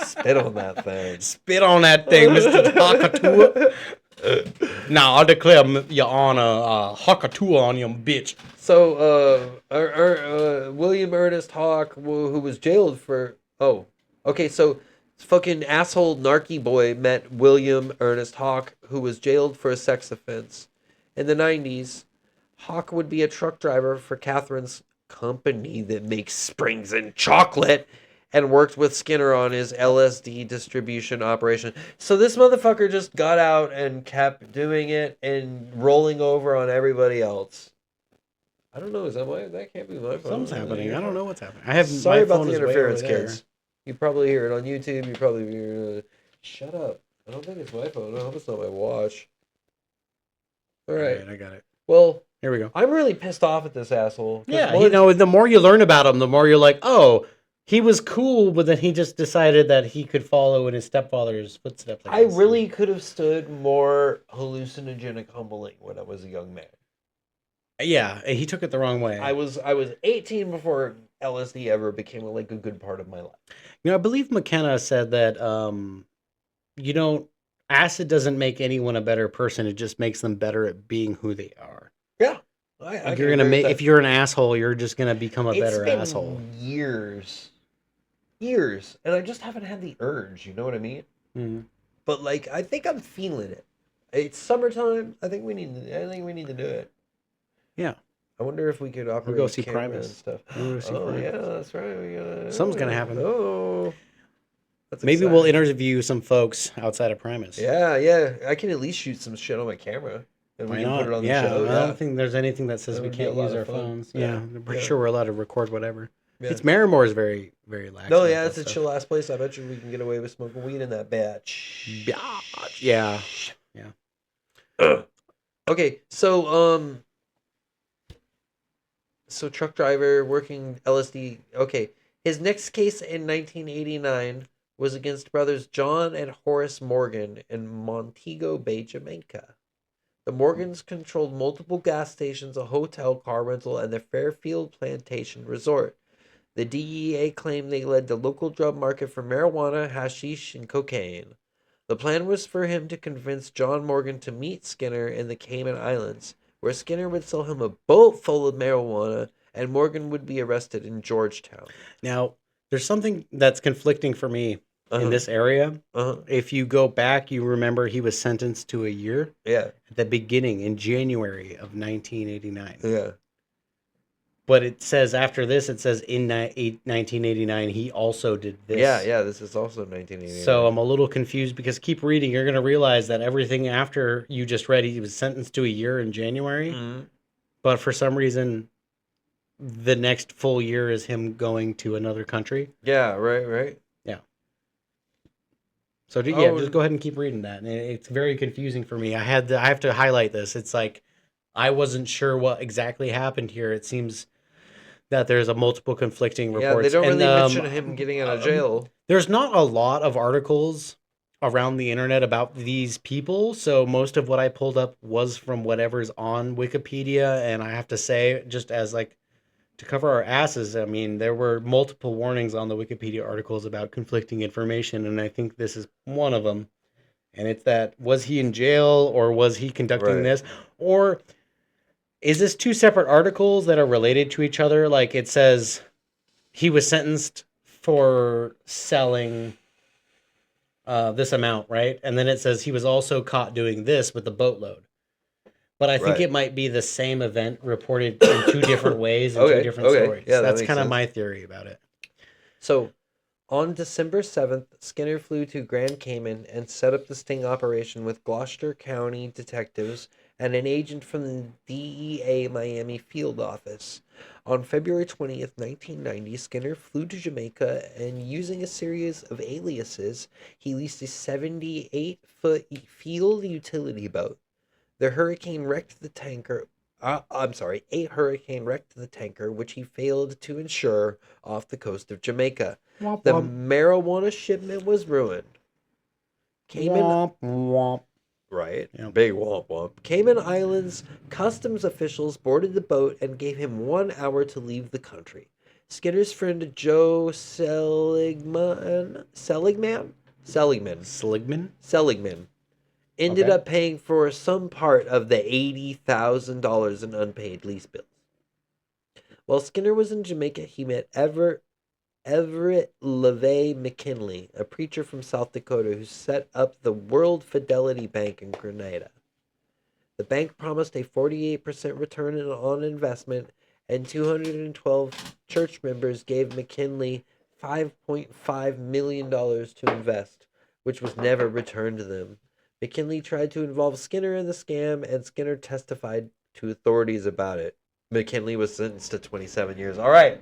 Spit on that thing. Spit on that thing, Mr. Hawkatua. Now, I declare your honor, Hawkatua on your bitch. So, William Ernest Hawk, who was jailed for... Oh, okay, so fucking asshole narky boy met William Ernest Hawk, who was jailed for a sex offense. In the 90s, Hawk would be a truck driver for Catherine's company that makes springs and chocolate and worked with Skinner on his LSD distribution operation. So this motherfucker just got out and kept doing it and rolling over on everybody else. I don't know. Is that why? That can't be my phone. Something's happening. I don't know what's happening. I have Sorry my about phone the is way over interference, there. kids. You probably hear it on YouTube. You probably hear it. Shut up. I don't think it's my phone. I hope it's not my watch. All right. I got it. Well, here we go. I'm really pissed off at this asshole. Yeah, you know, the more you learn about him, the more you're like, oh, he was cool, but then he just decided that he could follow in his stepfather's footsteps. I really could have stood more hallucinogenic humbling when I was a young man. Yeah, he took it the wrong way. I was 18 before LSD ever became like a good part of my life. You know, I believe McKenna said that acid doesn't make anyone a better person. It just makes them better at being who they are. Yeah. If you're an asshole, you're just gonna become a better asshole. Years, and I just haven't had the urge. You know what I mean? Mm-hmm. But like, I think I'm feeling it. It's summertime. I think we need to do it. Yeah. I wonder if we could operate. We'll go see camera Primus and stuff. Primus. Yeah, that's right. Something's gonna happen. Oh. Maybe we'll interview some folks outside of Primus. Yeah. I can at least shoot some shit on my camera. And Why we can not? put it on the show. I don't think there's anything that says we can't use our phones. Yeah, I'm pretty sure we're allowed to record whatever. Yeah. It's Marymore is very, very lax. No, yeah, it's a chill ass place. I bet you we can get away with smoking weed in that batch. Yeah. Okay, so truck driver working LSD. Okay, his next case in 1989 was against brothers John and Horace Morgan in Montego Bay, Jamaica. The Morgans controlled multiple gas stations, a hotel, car rental, and the Fairfield Plantation Resort. The DEA claimed they led the local drug market for marijuana, hashish, and cocaine. The plan was for him to convince John Morgan to meet Skinner in the Cayman Islands, where Skinner would sell him a boat full of marijuana, and Morgan would be arrested in Georgetown. Now, there's something that's conflicting for me in this area. If you go back, you remember he was sentenced to a year. Yeah. At the beginning, in January of 1989. Yeah. But it says after this, it says in 1989, he also did this. Yeah, this is also 1989. So I'm a little confused because keep reading. You're going to realize that everything after you just read, he was sentenced to a year in January. Mm-hmm. But for some reason, the next full year is him going to another country. Yeah, right. Yeah. So just go ahead and keep reading that. And it's very confusing for me. I have to highlight this. It's like I wasn't sure what exactly happened here. It seems that there's a multiple conflicting reports. Yeah, they don't really mention him getting out of jail. There's not a lot of articles around the internet about these people, so most of what I pulled up was from whatever's on Wikipedia, and I have to say, just as like to cover our asses, I mean, there were multiple warnings on the Wikipedia articles about conflicting information, and I think this is one of them. And it's that, was he in jail, or was he conducting this? Or is this two separate articles that are related to each other? Like it says he was sentenced for selling this amount, right? And then it says he was also caught doing this with the boatload. But I think it might be the same event reported in two different ways in two different stories. Yeah, that's kind of my theory about it. So on December 7th, Skinner flew to Grand Cayman and set up the sting operation with Gloucester County detectives and an agent from the DEA Miami field office. On February 20th, 1990, Skinner flew to Jamaica and, using a series of aliases, he leased a 78-foot field utility boat. A hurricane wrecked the tanker, which he failed to insure off the coast of Jamaica. Womp, the womp. Marijuana shipment was ruined. Right. Yep. Big womp womp. Cayman Islands customs officials boarded the boat and gave him 1 hour to leave the country. Skinner's friend Joe Seligman ended up paying for some part of the $80,000 in unpaid lease bills. While Skinner was in Jamaica, he met Everett Everett LeVay McKinley, a preacher from South Dakota who set up the World Fidelity Bank in Grenada. The bank promised a 48% return on investment, and 212 church members gave McKinley $5.5 million to invest, which was never returned to them. McKinley tried to involve Skinner in the scam, and Skinner testified to authorities about it. McKinley was sentenced to 27 years. All right.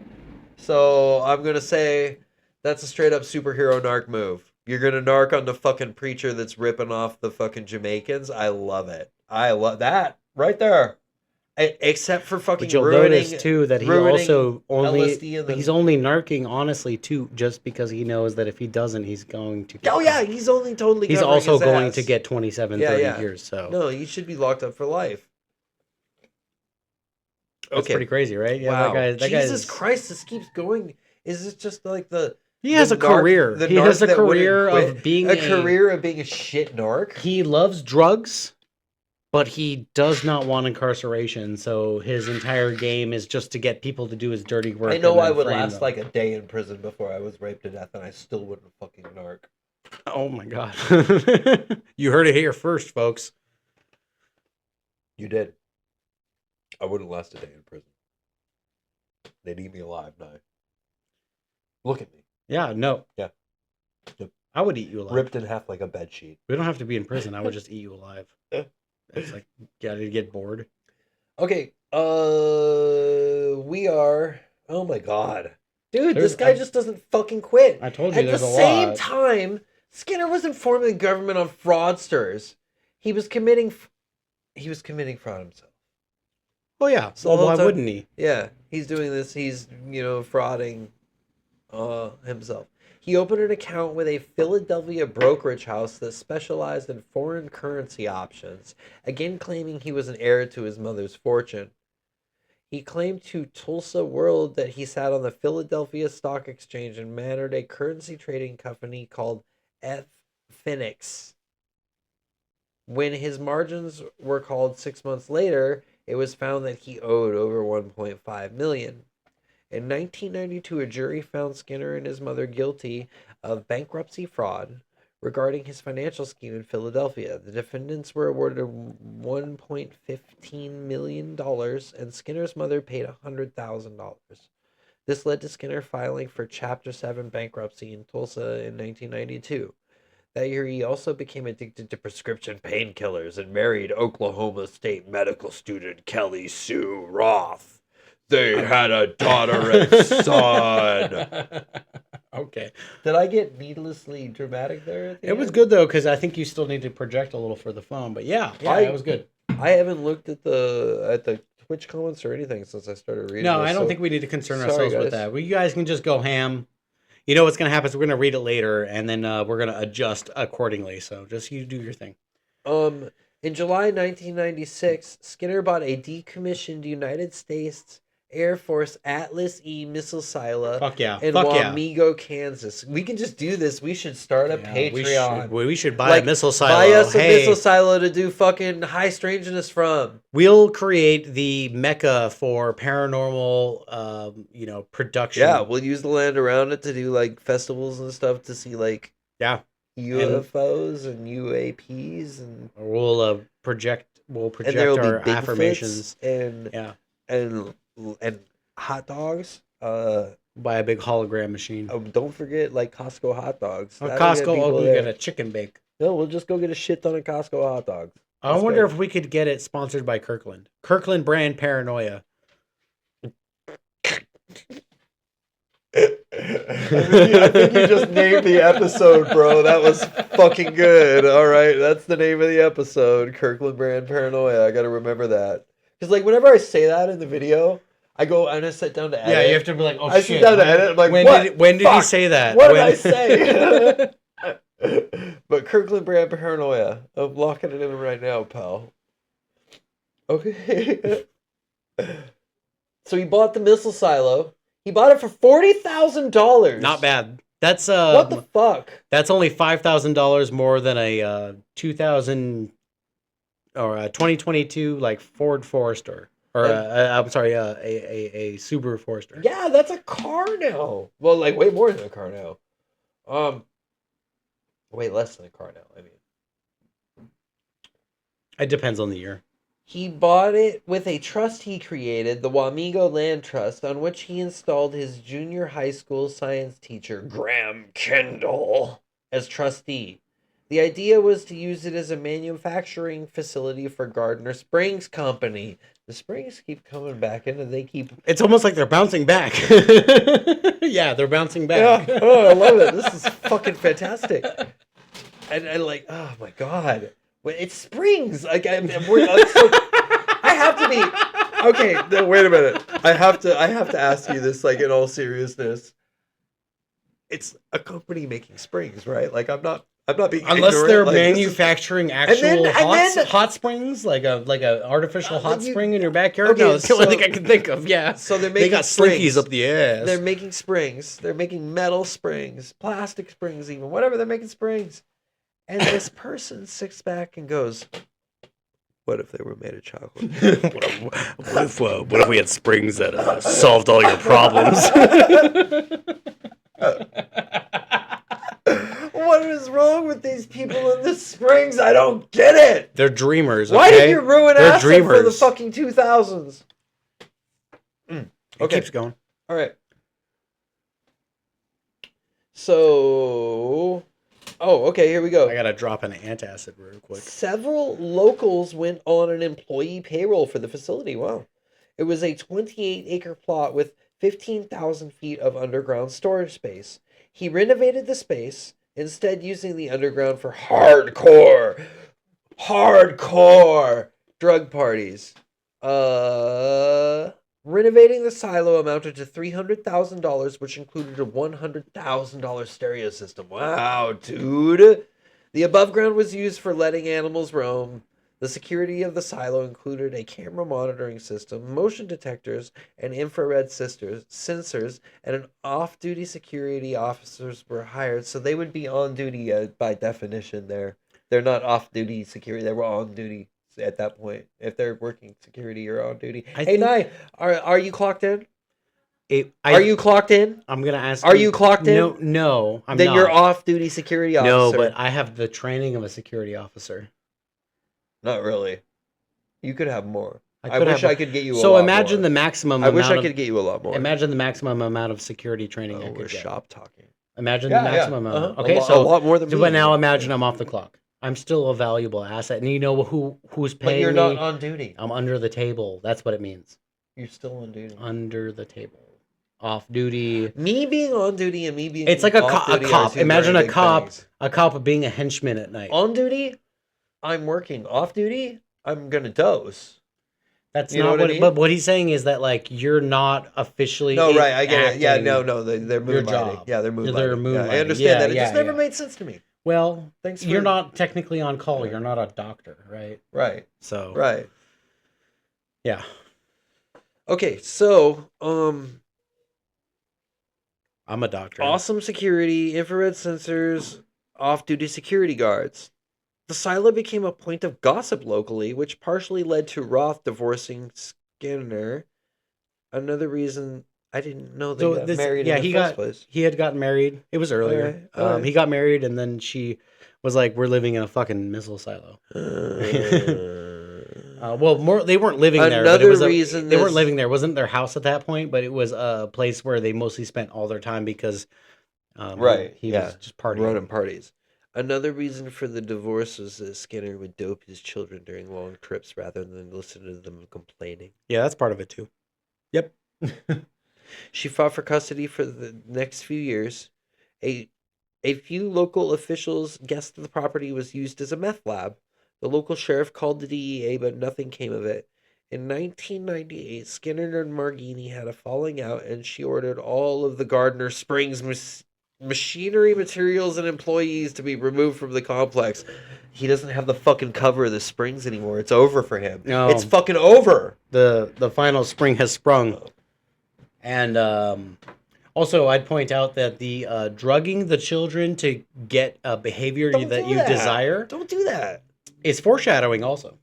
So I'm going to say that's a straight up superhero narc move. You're going to narc on the fucking preacher that's ripping off the fucking Jamaicans. I love it. I love that right there. Except for fucking But you'll ruining, notice too that he ruining also only LSD and the... he's only narking honestly too, just because he knows that if he doesn't, he's going to get Oh yeah, he's only totally he's covering also his going ass. to get 27, Yeah, 30 yeah. years. So No, he should be locked up for life. that's pretty crazy, right? Yeah, Wow. that Jesus guy's Christ, this keeps going. Is this just like he has a narc- career. the He narc has a that wouldn't career quit? of being a career of being a shit narc? He loves drugs, but he does not want incarceration. So his entire game is just to get people to do his dirty work. I know and then I would frame last them. like a day in prison before I was raped to death, and I still wouldn't fucking narc. Oh my god! You heard it here first, folks. You did. I wouldn't last a day in prison. They'd eat me alive, Nye. Look at me. Yeah, no. Yeah. Yep. I would eat you alive. Ripped in half like a bed sheet. We don't have to be in prison. I would just eat you alive. Yeah. It's like, yeah, to get bored. Okay. We are. Oh my god, dude, this guy just doesn't fucking quit. I told you At there's the a same lot. time, Skinner was informing the government on fraudsters. He was committing fraud himself. Oh yeah. So Well, the whole why time- wouldn't he? Yeah, he's doing this. He's, frauding himself. He opened an account with a Philadelphia brokerage house that specialized in foreign currency options, again claiming he was an heir to his mother's fortune. He claimed to Tulsa World that he sat on the Philadelphia Stock Exchange and managed a currency trading company called F. Phoenix. When his margins were called 6 months later, it was found that he owed over $1.5 million. In 1992, a jury found Skinner and his mother guilty of bankruptcy fraud regarding his financial scheme in Philadelphia. The defendants were awarded $1.15 million, and Skinner's mother paid $100,000. This led to Skinner filing for Chapter 7 bankruptcy in Tulsa in 1992. That year, he also became addicted to prescription painkillers and married Oklahoma State medical student Kelly Sue Roth. They had a daughter and son. Okay. Did I get needlessly dramatic there? At the It was end? good though, because I think you still need to project a little for the phone. But yeah, it was good. I haven't looked at the Twitch comments or anything since I started reading. No, this, I don't so- think we need to concern sorry, ourselves with guys. that. Well, you guys can just go ham. You know what's going to happen is we're going to read it later, and then we're going to adjust accordingly. So just you do your thing. In July 1996, Skinner bought a decommissioned United States Air Force Atlas E missile silo Fuck yeah. in Fuck yeah. Wamego, Kansas. We can just do this. We should start a Patreon. We should buy a missile silo. Buy us a Hey, missile silo to do fucking High Strangeness from. we'll create the mecca for paranormal, production. Yeah, we'll use the land around it to do like festivals and stuff to see like Yeah. UFOs and UAPs and We'll project there'll our be affirmations. Bigfoots Yeah. and hot dogs. Buy a big hologram machine. Don't forget like Costco hot dogs. Or That'll get Costco, people we'll there. get a chicken bake. No, we'll just go get a shit ton of Costco hot dogs. I That's wonder good. if we could get it sponsored by Kirkland. Kirkland brand Paranoia. I think you just named the episode, bro. That was fucking good. All right, that's the name of the episode. Kirkland brand Paranoia. I got to remember that. Because like whenever I say that in the video, I go and I sit down to edit. Yeah, you have to be like, oh I shit. sit down to edit. I'm like, when what? when did he Fuck. say that? What When- did I say? But Kirkland brand Paranoia. I'm locking it in right now, pal. Okay. So he bought the missile silo. He bought it for $40,000. Not bad. That's What the fuck? that's only $5,000 more than a 2000 or a 2022 like Ford Forester. Or Like, I'm sorry, a Subaru Forester. yeah, that's a car now. Well, like way more than a car now. Way less than a car now. I mean, It depends on the year. he bought it with a trust he created, the Wamego Land Trust, on which he installed his junior high school science teacher, Graham Kendall, as trustee. The idea was to use it as a manufacturing facility for Gardner Springs Company. The springs keep coming back in, and they keep... It's almost like they're bouncing back. Yeah, they're bouncing back. Yeah, oh, I love it. This is fucking fantastic. And like, oh my god, it's springs. Like, I have to be okay. No, wait a minute. I have to ask you this, like, in all seriousness. It's a company making springs, right? Like, I'm not being Unless ignorant. they're Like, manufacturing actual hot springs, like a artificial hot spring in your backyard. Okay, No, that's the only thing I can think of. Yeah. So they got springs. slinkies up the ass. They're making springs. They're making metal springs, plastic springs, even whatever. They're making springs. And this person sits back and goes, "What if they were made of chocolate? what if we had springs that solved all your problems?" What is wrong with these people in the springs? I don't get it. They're dreamers. Why okay? did you ruin They're acid dreamers. for the fucking 2000s? It Okay. keeps going. All right. So, okay, here we go. I gotta drop an antacid real quick. Several locals went on an employee payroll for the facility. Wow. It was a 28-acre plot with 15,000 feet of underground storage space. He renovated the space, instead using the underground for hardcore drug parties. Renovating the silo amounted to $300,000, which included a $100,000 stereo system. Wow, dude. The above ground was used for letting animals roam. The security of the silo included a camera monitoring system, motion detectors, and infrared sensors, and an off-duty security officers were hired, so they would be on duty by definition there. They're not off-duty security, they were on duty at that point. If they're working security or on duty. Hey, Nye, are you clocked in? Are you clocked in? I'm gonna ask. Are you clocked in? No, I'm then not. Then you're off-duty security officer. No, but I have the training of a security officer. Not really. You could have more. I wish I could get you a lot more. So imagine the maximum I wish I could get you a lot more. Imagine the maximum amount of security training I could we're get. shop talking. Imagine the maximum amount. Uh-huh. Okay, so a lot more than me. But now imagine I'm off the clock. I'm still a valuable asset. And you know who's paying me? But you're not on duty. I'm under the table. That's what it means. You're still on duty. Under the table. Off duty. Me being on duty and me being It's like a cop. Imagine a cop. Things. A cop being a henchman at night. On duty, I'm working. Off duty, I'm gonna doze. That's not what. I mean? But what he's saying is that, like, you're not officially. No, right. I get it. Yeah, no. They're moonlighting. Yeah, they're moonlighting. They're moonlighting. Yeah, I understand that. It just never made sense to me. Well, you're not technically on call. You're not a doctor, right? Right. So. Right. Yeah. Okay, so I'm a doctor. Awesome security, infrared sensors, off-duty security guards. The silo became a point of gossip locally, which partially led to Roth divorcing Skinner. Another reason I didn't know they got married in the first place. He had gotten married. It was earlier. All right. He got married, and then she was like, "We're living in a fucking missile silo." Well, they weren't living there. But they weren't living there. It wasn't their house at that point, but it was a place where they mostly spent all their time because, he was just partying, running parties. Another reason for the divorce was that Skinner would dope his children during long trips rather than listen to them complaining. Yeah, that's part of it too. Yep. She fought for custody for the next few years. A few local officials guessed the property was used as a meth lab. The local sheriff called the DEA, but nothing came of it. In 1998, Skinner and Margini had a falling out, and she ordered all of the Gardner Springs machinery, materials, and employees to be removed from the complex. He doesn't have the fucking cover of the springs anymore. It's over for him. No. It's fucking over. The final spring has sprung. And also, I'd point out that the drugging the children to get a behavior that you desire. Don't do that. Is foreshadowing also.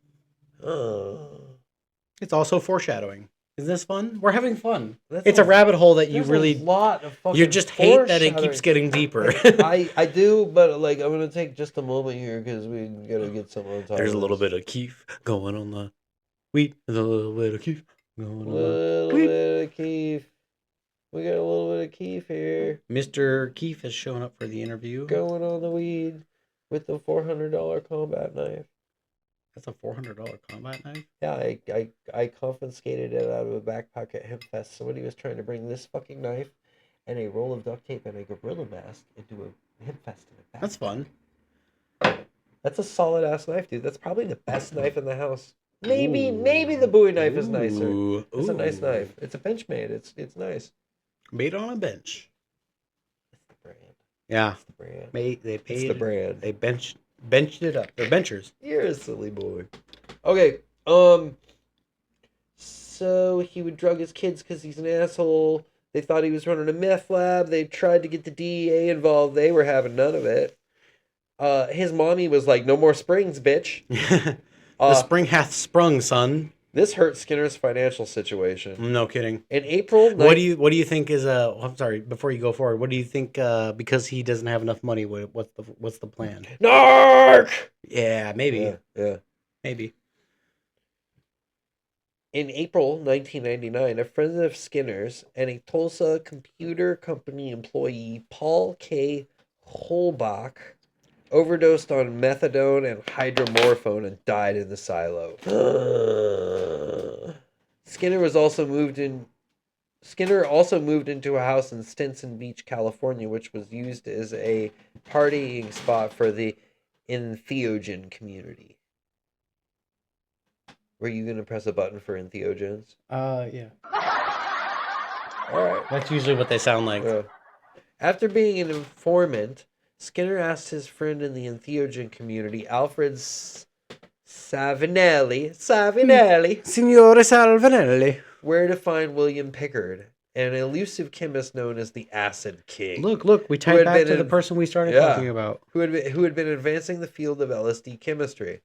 It's also foreshadowing. Isn't this fun? We're having fun. That's It's a rabbit hole that you There's really... a lot of fucking You just hate that it foreshadowing. keeps getting deeper. I do, but like I'm gonna take just a moment here because we gotta get some on top. There's a of little this. bit of Keef going on the wheat. There's a little bit of Keef going on the Little wheat. bit of Keef. We got a little bit of Keef here. Mr. Keef has shown up for the interview. Going on the weed with the $400 combat knife. That's a $400 combat knife? Yeah, I confiscated it out of a backpack at Hempfest. Somebody was trying to bring this fucking knife and a roll of duct tape and a gorilla mask into a Hempfest in a backpack. That's fun. That's a solid ass knife, dude. That's probably the best knife in the house. Maybe the Bowie knife is nicer. It's a nice knife. It's a Benchmade. It's nice. Made on a bench. It's the brand. Yeah. It's the brand. They paid. It's the brand. They benched it up. They're benchers. You're a silly boy. Okay. So he would drug his kids because he's an asshole. They thought he was running a meth lab. They tried to get the DEA involved. They were having none of it. His mommy was like, "No more springs, bitch." The spring hath sprung, son. This hurt Skinner's financial situation. No kidding. In April, What do you think is I'm sorry. Before you go forward, what do you think? Because he doesn't have enough money. What's the plan? Narc. Yeah, maybe. Yeah. Maybe. In April 1999, a friend of Skinner's and a Tulsa computer company employee, Paul K. Holbach, overdosed on methadone and hydromorphone and died in the silo. Skinner also moved into a house in Stinson Beach, California, which was used as a partying spot for the entheogen community. Were you gonna press a button for entheogens? Yeah. All right. That's usually what they sound like. After being an informant, Skinner asked his friend in the entheogen community, Alfred Savinelli, Signore Salvanelli. where to find William Pickard, an elusive chemist known as the Acid King. Look, we tied back to the person we started talking about. Who had been advancing the field of LSD chemistry.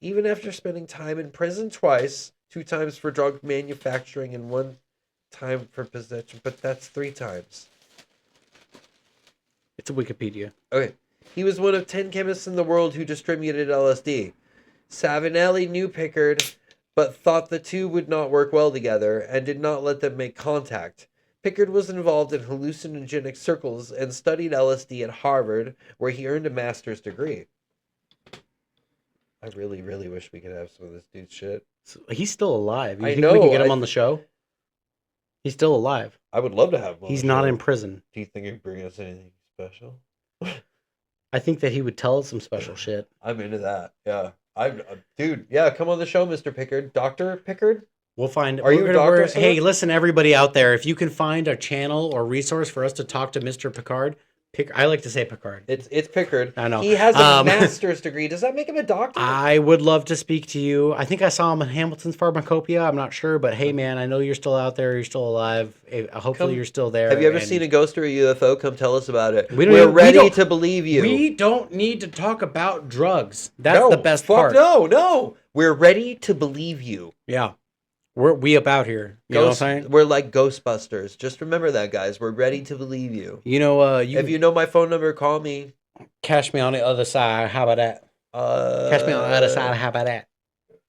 Even after spending time in prison twice, 2 times for drug manufacturing and 1 time for possession, but that's 3 times. It's a Wikipedia. Okay. He was one of 10 chemists in the world who distributed LSD. Savinelli knew Pickard, but thought the two would not work well together and did not let them make contact. Pickard was involved in hallucinogenic circles and studied LSD at Harvard, where he earned a master's degree. I really, really wish we could have some of this dude's shit. So he's still alive. You I think know, we can get him on the show? He's still alive. I would love to have him on He's the not show. in prison. Do you think he'd bring us anything special? I think that he would tell us some special shit. I'm into that. Yeah. Dude, yeah, come on the show, Mr. Pickard. Dr. Pickard? We'll find. Are you a doctor, sir? Hey, listen, everybody out there, if you can find a channel or resource for us to talk to Mr. Picard, I like to say Picard. It's Pickard. I know. He has a master's degree. Does that make him a doctor? I would love to speak to you. I think I saw him in Hamilton's Pharmacopoeia. I'm not sure, but hey, man, I know you're still out there. You're still alive. Hopefully, you're still there. Have you ever seen a ghost or a UFO? Come tell us about it. We're ready to believe you. We don't need to talk about drugs. That's the best part. No. We're ready to believe you. Yeah. We about here. You know what I'm saying? We're like Ghostbusters. Just remember that, guys. We're ready to believe you. You know, if you know my phone number, call me. Catch me on the other side. How about that? Catch me on the other side. How about that?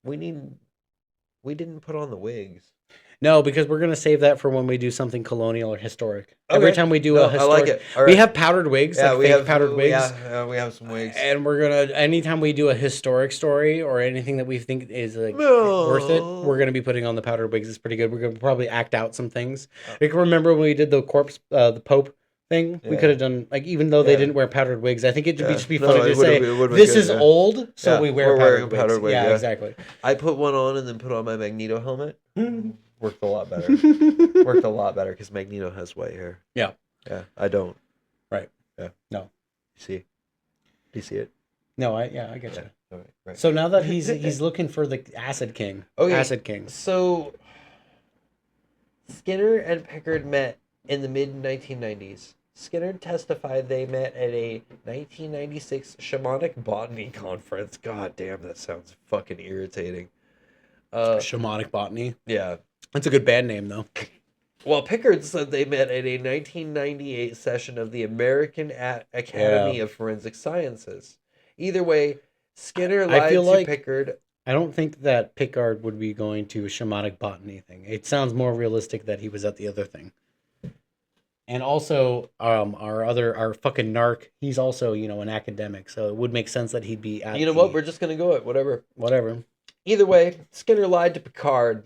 We didn't put on the wigs. No, because we're going to save that for when we do something colonial or historic. Okay. Every time we do a historic... I like it. All right. We have powdered wigs. Yeah, like we have powdered wigs. Yeah, we have some wigs. And we're going to... Anytime we do a historic story or anything that we think is worth it, we're going to be putting on the powdered wigs. It's pretty good. We're going to probably act out some things. You can remember when we did the corpse, the Pope thing? Yeah. We could have done... even though they didn't wear powdered wigs, I think it'd just be funny to say, this is old, so we wear powdered wigs. Yeah, exactly. I put one on and then put on my Magneto helmet. Worked a lot better. Worked a lot better because Magneto has white hair. Yeah. Yeah, I don't. Right. Yeah. No. Do you see it? No, I get you. All right. So now that he's looking for the Acid King. Okay. Acid King. So Skinner and Pickard met in the mid-1990s. Skinner testified they met at a 1996 shamanic botany conference. God damn, that sounds fucking irritating. Shamanic botany. Yeah. That's a good band name, though. Well, Pickard said they met at a 1998 session of the American Academy of Forensic Sciences. Either way, Skinner I feel lied to like Pickard. I don't think that Pickard would be going to a shamanic botany thing. It sounds more realistic that he was at the other thing. And also, our fucking narc, he's also, an academic, so it would make sense that he'd be at You know what? We're just gonna go it. Whatever. Either way, Skinner lied to Pickard.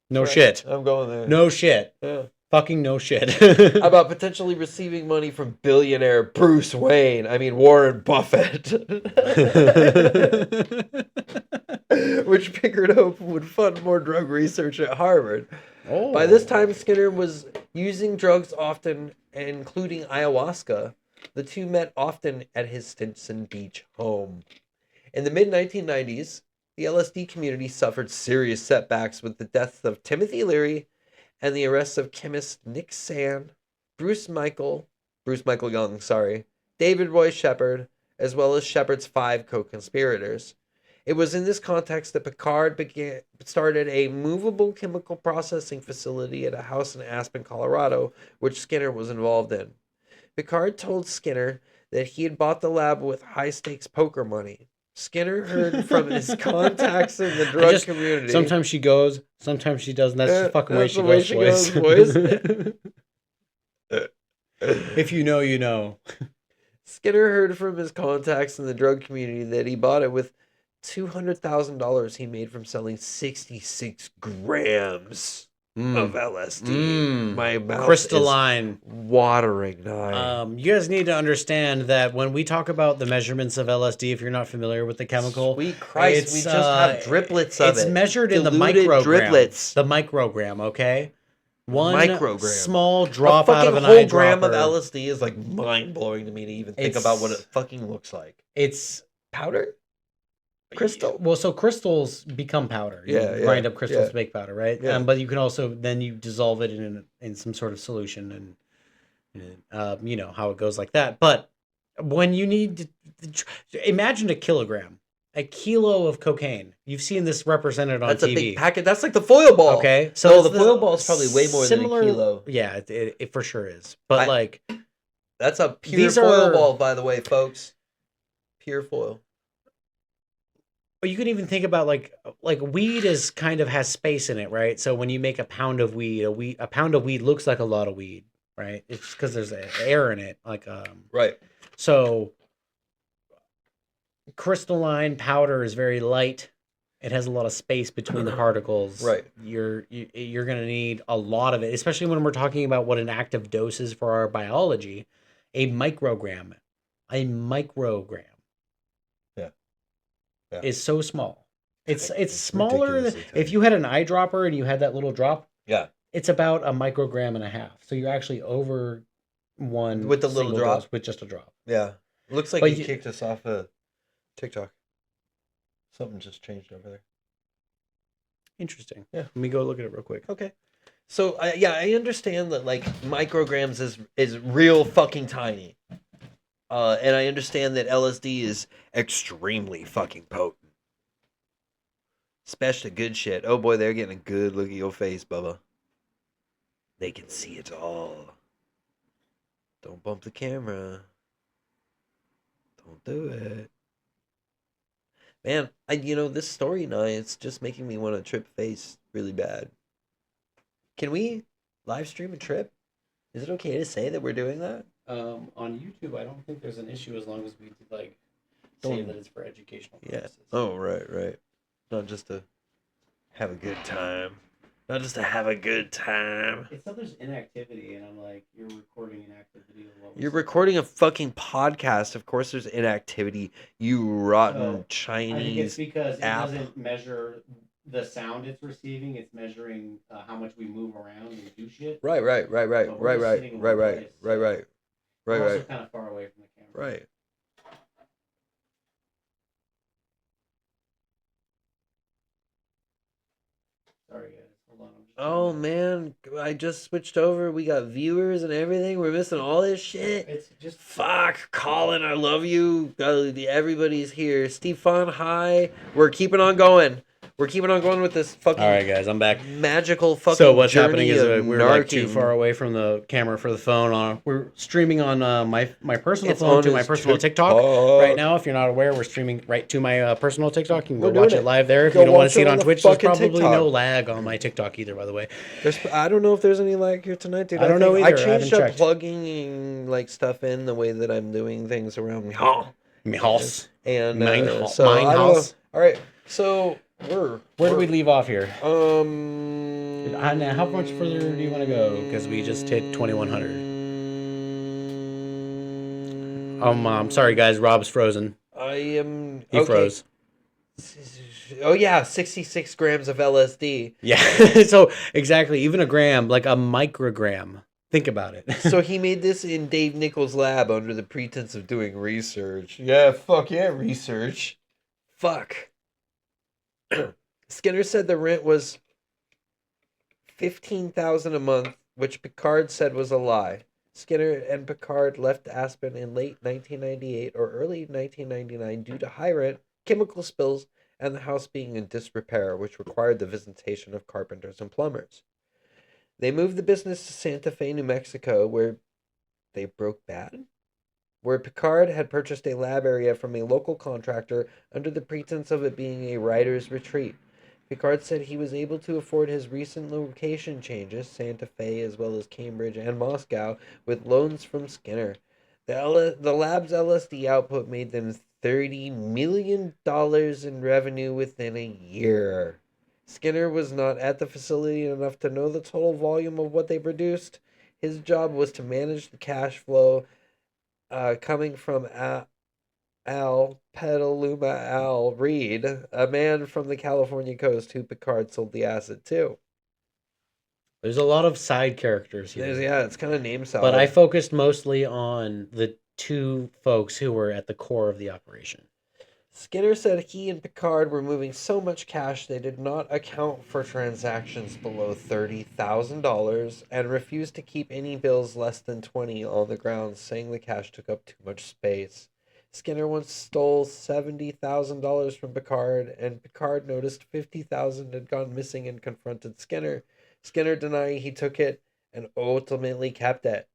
No shit. I'm going there. No shit. Yeah. Fucking no shit. About potentially receiving money from billionaire Warren Buffett. Which Pickard hoped would fund more drug research at Harvard. Oh. By this time, Skinner was using drugs often, including ayahuasca. The two met often at his Stinson Beach home. In the mid-1990s, the LSD community suffered serious setbacks with the deaths of Timothy Leary and the arrests of chemist Nick Sand, Bruce Michael Young, David Roy Shepard, as well as Shepard's 5 co-conspirators. It was in this context that Pickard started a movable chemical processing facility at a house in Aspen, Colorado, which Skinner was involved in. Pickard told Skinner that he had bought the lab with high-stakes poker money. Skinner heard from his contacts in the drug community. Sometimes she goes, sometimes she doesn't. That's the fucking way she goes, boys. If you know, you know. Skinner heard from his contacts in the drug community that he bought it with $200,000 he made from selling 66 grams of LSD. My mouth crystalline, is watering now. You guys need to understand that when we talk about the measurements of LSD, if you're not familiar with the chemical, sweet Christ, we just have driplets of it. It's measured in the microgram. Driplets. The microgram, okay? One microgram. Small drop out of an eyedropper. A whole gram of LSD is like mind blowing to me to even think about what it fucking looks like. It's powder. Crystal? Well, so crystals become powder. You grind up crystals to make powder, right? Yeah. But you can also then you dissolve it in some sort of solution, and you know how it goes like that. But when you need to imagine a kilo of cocaine. You've seen this represented on TV. That's a big packet. That's like the foil ball. Okay, so the foil ball is probably way more than a kilo. Yeah, it for sure is. But that's a pure foil ball, by the way, folks. Pure foil. You can even think about like weed is kind of has space in it, right? So when you make a pound of weed, a pound of weed looks like a lot of weed, right? It's because there's air in it, right. So crystalline powder is very light. It has a lot of space between the particles. Right. You're gonna need a lot of it, especially when we're talking about what an active dose is for our biology. A microgram. Yeah. Is so small. It's smaller than if you had an eyedropper and you had that little drop. Yeah. It's about a microgram and a half. So you're actually over one with the little drop with just a drop. Yeah. It looks like you kicked us off of TikTok. Something just changed over there. Interesting. Yeah. Let me go look at it real quick. Okay. So I understand that like micrograms is real fucking tiny. And I understand that LSD is extremely fucking potent. Especially good shit. Oh boy, they're getting a good look at your face, Bubba. They can see it all. Don't bump the camera. Don't do it. Man, this story now, it's just making me want to trip face really bad. Can we live stream a trip? Is it okay to say that we're doing that? On YouTube, I don't think there's an issue as long as we say that it's for educational purposes. Yeah. Oh, right. Not just to have a good time. It said there's inactivity, and I'm like, you're recording inactivity. You're recording a fucking podcast. Of course, there's inactivity. You rotten Chinese I think it's because app. It doesn't measure the sound it's receiving. It's measuring how much we move around and do shit. Right. We're also kind of far away from the camera. Right. Sorry, guys. Hold on. Oh, man. I just switched over. We got viewers and everything. We're missing all this shit. It's just... Fuck. Colin, I love you. Everybody's here. Stefan, hi. We're keeping on going. We're keeping on going with this fucking All right, guys, I'm back. magical fucking So what's journey happening is of we're like too narking. far away from the camera for the phone. We're streaming on my personal It's phone on to my his personal TikTok right now. If you're not aware, we're streaming right to my personal TikTok. You can go We're watch doing it it. live there. If Go you don't want watch to see it it on on the Twitch, there's fucking probably TikTok. no lag on my TikTok either, by the way. I don't know if there's any lag here tonight, dude. I don't know either. I I changed haven't up checked. plugging like stuff in the way that I'm doing things around me. My house. And Mine so I don't know. house. All right, so Where do we leave off here? How much further do you want to go? Because we just hit 2100. I'm sorry, guys. Rob's frozen. I am. He froze. Oh yeah, 66 grams of LSD. Yeah. So exactly, even a gram, like a microgram. Think about it. So he made this in Dave Nichols' lab under the pretense of doing research. Yeah, fuck yeah, research. Fuck. Skinner said the rent was $15,000 a month, which Picard said was a lie. Skinner and Picard left Aspen in late 1998 or early 1999 due to high rent, chemical spills, and the house being in disrepair, which required the visitation of carpenters and plumbers. They moved the business to Santa Fe, New Mexico, where they broke bad? Where Picard had purchased a lab area from a local contractor under the pretense of it being a writer's retreat. Picard said he was able to afford his recent location changes, Santa Fe as well as Cambridge and Moscow, with loans from Skinner. The lab's LSD output made them $30 million in revenue within a year. Skinner was not at the facility enough to know the total volume of what they produced. His job was to manage the cash flow coming from Al Reed, a man from the California coast who Picard sold the acid to. There's a lot of side characters here. It's kind of name salad. But I focused mostly on the two folks who were at the core of the operation. Skinner said he and Picard were moving so much cash they did not account for transactions below $30,000 and refused to keep any bills less than $20 on the ground, saying the cash took up too much space. Skinner once stole $70,000 from Picard, and Picard noticed $50,000 had gone missing and confronted Skinner. Skinner denied he took it and ultimately kept it.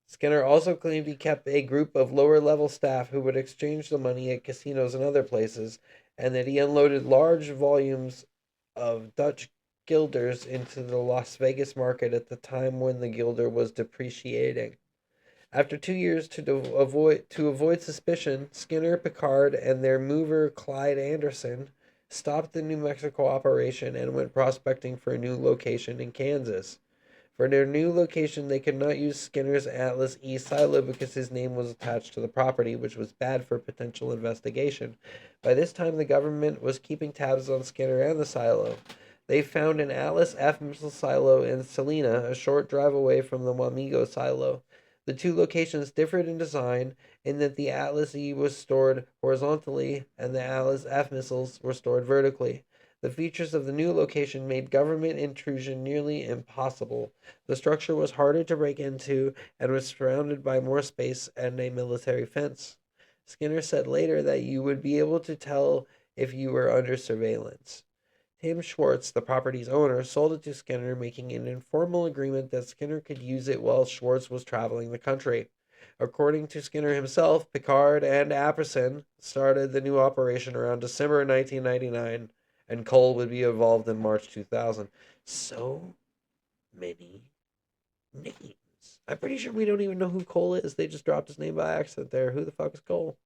Skinner also claimed he kept a group of lower-level staff who would exchange the money at casinos and other places, and that he unloaded large volumes of Dutch guilders into the Las Vegas market at the time when the guilder was depreciating. After 2 years to avoid suspicion, Skinner, Picard, and their mover Clyde Anderson stopped the New Mexico operation and went prospecting for a new location in Kansas. For their new location, they could not use Skinner's Atlas E silo because his name was attached to the property, which was bad for potential investigation. By this time, the government was keeping tabs on Skinner and the silo. They found an Atlas F missile silo in Salina, a short drive away from the Wamego silo. The two locations differed in design in that the Atlas E was stored horizontally and the Atlas F missiles were stored vertically. The features of the new location made government intrusion nearly impossible. The structure was harder to break into and was surrounded by more space and a military fence. Skinner said later that you would be able to tell if you were under surveillance. Tim Schwartz, the property's owner, sold it to Skinner, making an informal agreement that Skinner could use it while Schwartz was traveling the country. According to Skinner himself, Picard and Apperson started the new operation around December 1999. And Cole would be involved in March 2000. So many names. I'm pretty sure we don't even know who Cole is. They just dropped his name by accident there. Who the fuck is Cole?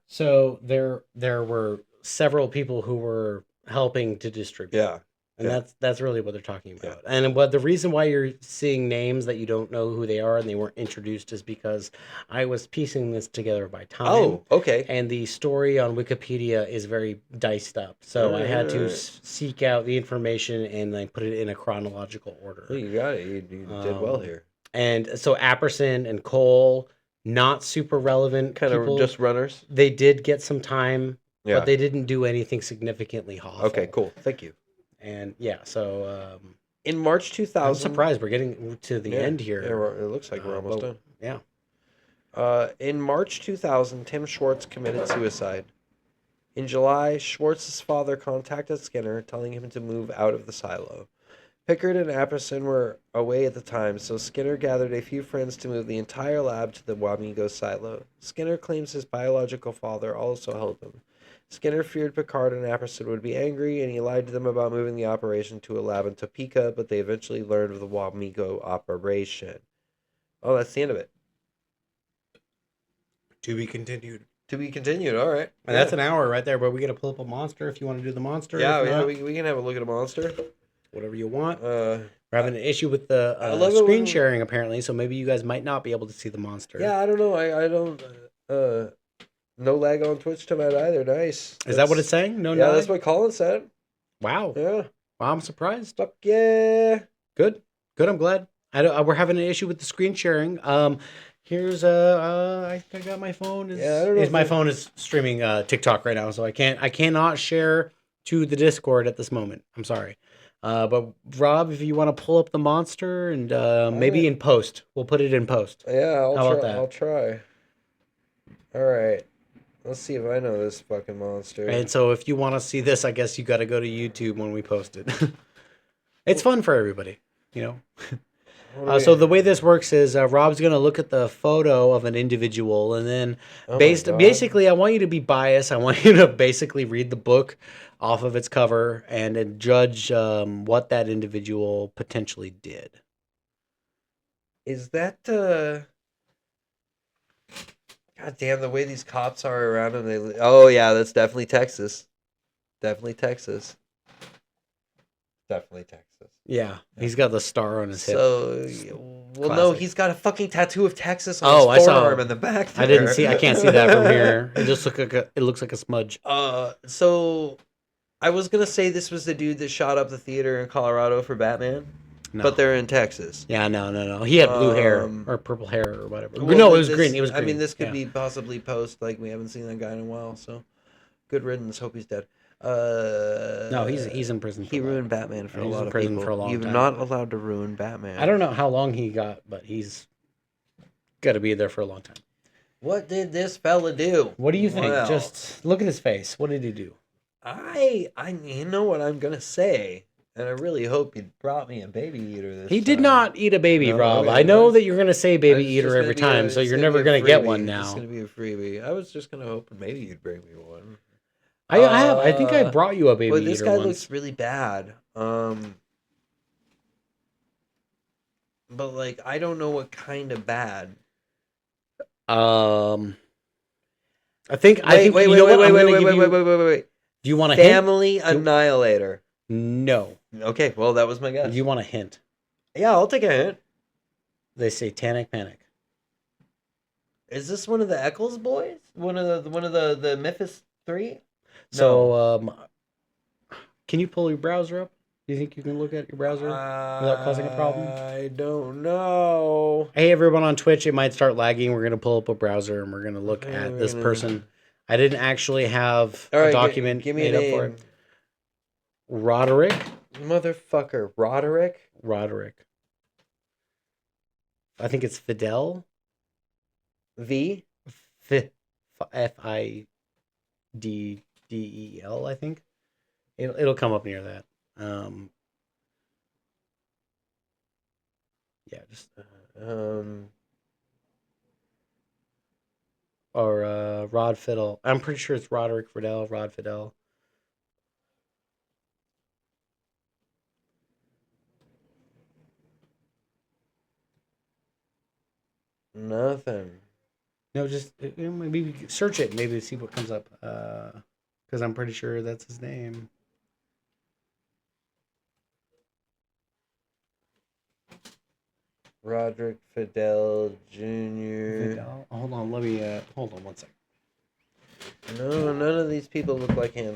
So there were several people who were helping to distribute. Yeah. And that's really what they're talking about. Yeah. And the reason why you're seeing names that you don't know who they are and they weren't introduced is because I was piecing this together by time. Oh, okay. And the story on Wikipedia is very diced up. So I had to seek out the information and then put it in a chronological order. Well, you got it. You did well here. And so Apperson and Cole, not super relevant kind people. Of just runners? They did get some time, but they didn't do anything significantly awful. Okay, cool. Thank you. And yeah, so in March 2000, I'm surprised we're getting to the end here. Yeah, it looks like we're almost done. Yeah. In March 2000, Tim Schwartz committed suicide. In July, Schwartz's father contacted Skinner, telling him to move out of the silo. Pickard and Apperson were away at the time, so Skinner gathered a few friends to move the entire lab to the Wamego silo. Skinner claims his biological father also helped him. Skinner feared Pickard and Apperson would be angry, and he lied to them about moving the operation to a lab in Topeka, but they eventually learned of the Wamego operation. Oh, that's the end of it. To be continued. To be continued, all right. And that's an hour right there, but we got to pull up a monster if you want to do the monster. Yeah, we can have a look at a monster. Whatever you want. We're having an issue with the screen sharing, apparently, so maybe you guys might not be able to see the monster. Yeah, I don't know. I don't... no lag on Twitch tonight either. Nice. Is that what it's saying? No lag? Yeah, that's what Colin said. Wow. Yeah. Wow, I'm surprised. Fuck yeah. Good. I'm glad. We're having an issue with the screen sharing. Here's I got my phone. I don't know. My phone is streaming TikTok right now, so I cannot share to the Discord at this moment. I'm sorry. But Rob, if you want to pull up the monster and maybe in post, we'll put it in post. Yeah, I'll try. All right. Let's see if I know this fucking monster. And so if you want to see this, I guess you got to go to YouTube when we post it. It's fun for everybody, you know. So the way this works is Rob's going to look at the photo of an individual, and then basically I want you to be biased. I want you to basically read the book off of its cover and then judge what that individual potentially did. Is that God damn, the way these cops are around him. Oh yeah, that's definitely Texas. Definitely Texas. Yeah, he's got the star on his hip. No, he's got a fucking tattoo of Texas on his forearm in the back there. I didn't see. I can't see that from here. It just looks like a smudge. So I was gonna say this was the dude that shot up the theater in Colorado for Batman. No. But they're in Texas. Yeah, no. He had blue hair or purple hair or whatever. Well, no, it was green. It was green. I mean, this could be possibly post. Like, we haven't seen that guy in a while, so good riddance. Hope he's dead. No, he's in prison. He ruined Batman for a lot of people. For a long time. You're not allowed to ruin Batman. I don't know how long he got, but he's got to be there for a long time. What did this fella do? What do you think? Well, just look at his face. What did he do? You know what I'm gonna say. And I really hope you brought me a baby eater this time. He did not eat a baby, Rob. I know that you're going to say baby eater every time, so you're never going to get one now. It's going to be a freebie. I was just going to hope maybe you'd bring me one. I think I brought you a baby eater But this guy looks really bad. But, like, I don't know what kind of bad. I think... Wait. Do you want a Family Annihilator. No. Okay, well, that was my guess. You want a hint? Yeah, I'll take a hint. They Satanic Panic. Is this one of the Eccles boys? One of the Memphis 3? So, can you pull your browser up? Do you think you can look at your browser without causing a problem? I don't know. Hey, everyone on Twitch, it might start lagging. We're going to pull up a browser and we're going to look at this person. I didn't actually have a document made up for it. Roderick? Motherfucker. Roderick. I think it's Fidel. V? Fidel, I think. It'll come up near that. Yeah, just... Or Rod Fidel. I'm pretty sure it's Roderick Fidel, Rod Fidel. Nothing. No, just maybe search it. Maybe see what comes up. Because I'm pretty sure that's his name. Roderick Fidel Jr. Hold on, let me. Hold on 1 second. No, none of these people look like him.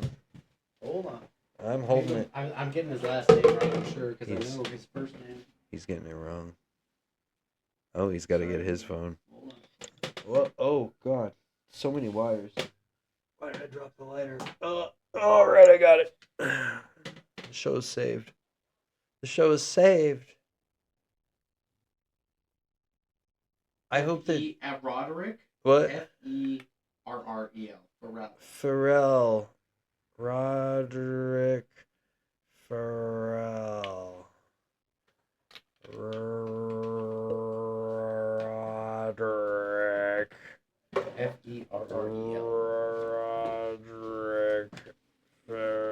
Hold on. I'm holding it. I'm getting his last name right, I'm sure, because I know his first name. He's getting it wrong. Oh, he's got to get his phone. Hold on. What? Oh, God. So many wires. Why did I drop the lighter? All right, I got it. The show is saved. I hope that... At Roderick? What? Ferrel. Pharrell. Ferrell.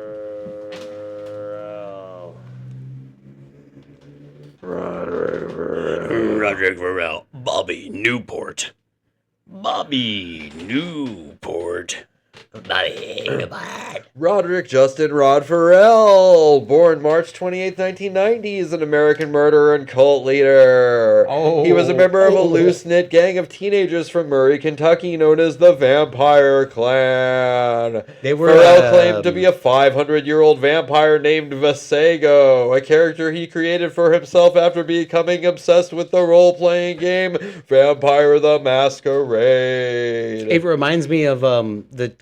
Roderick Ferrell. Roderick Ferrell. Bobby Newport. Roderick Justin Rod Ferrell, born March 28, 1990, is an American murderer and cult leader. He was a member of a loose-knit gang of teenagers from Murray, Kentucky, known as the Vampire Clan. Ferrell claimed to be a 500-year-old vampire named Vasago, a character he created for himself after becoming obsessed with the role-playing game Vampire the Masquerade. It reminds me of the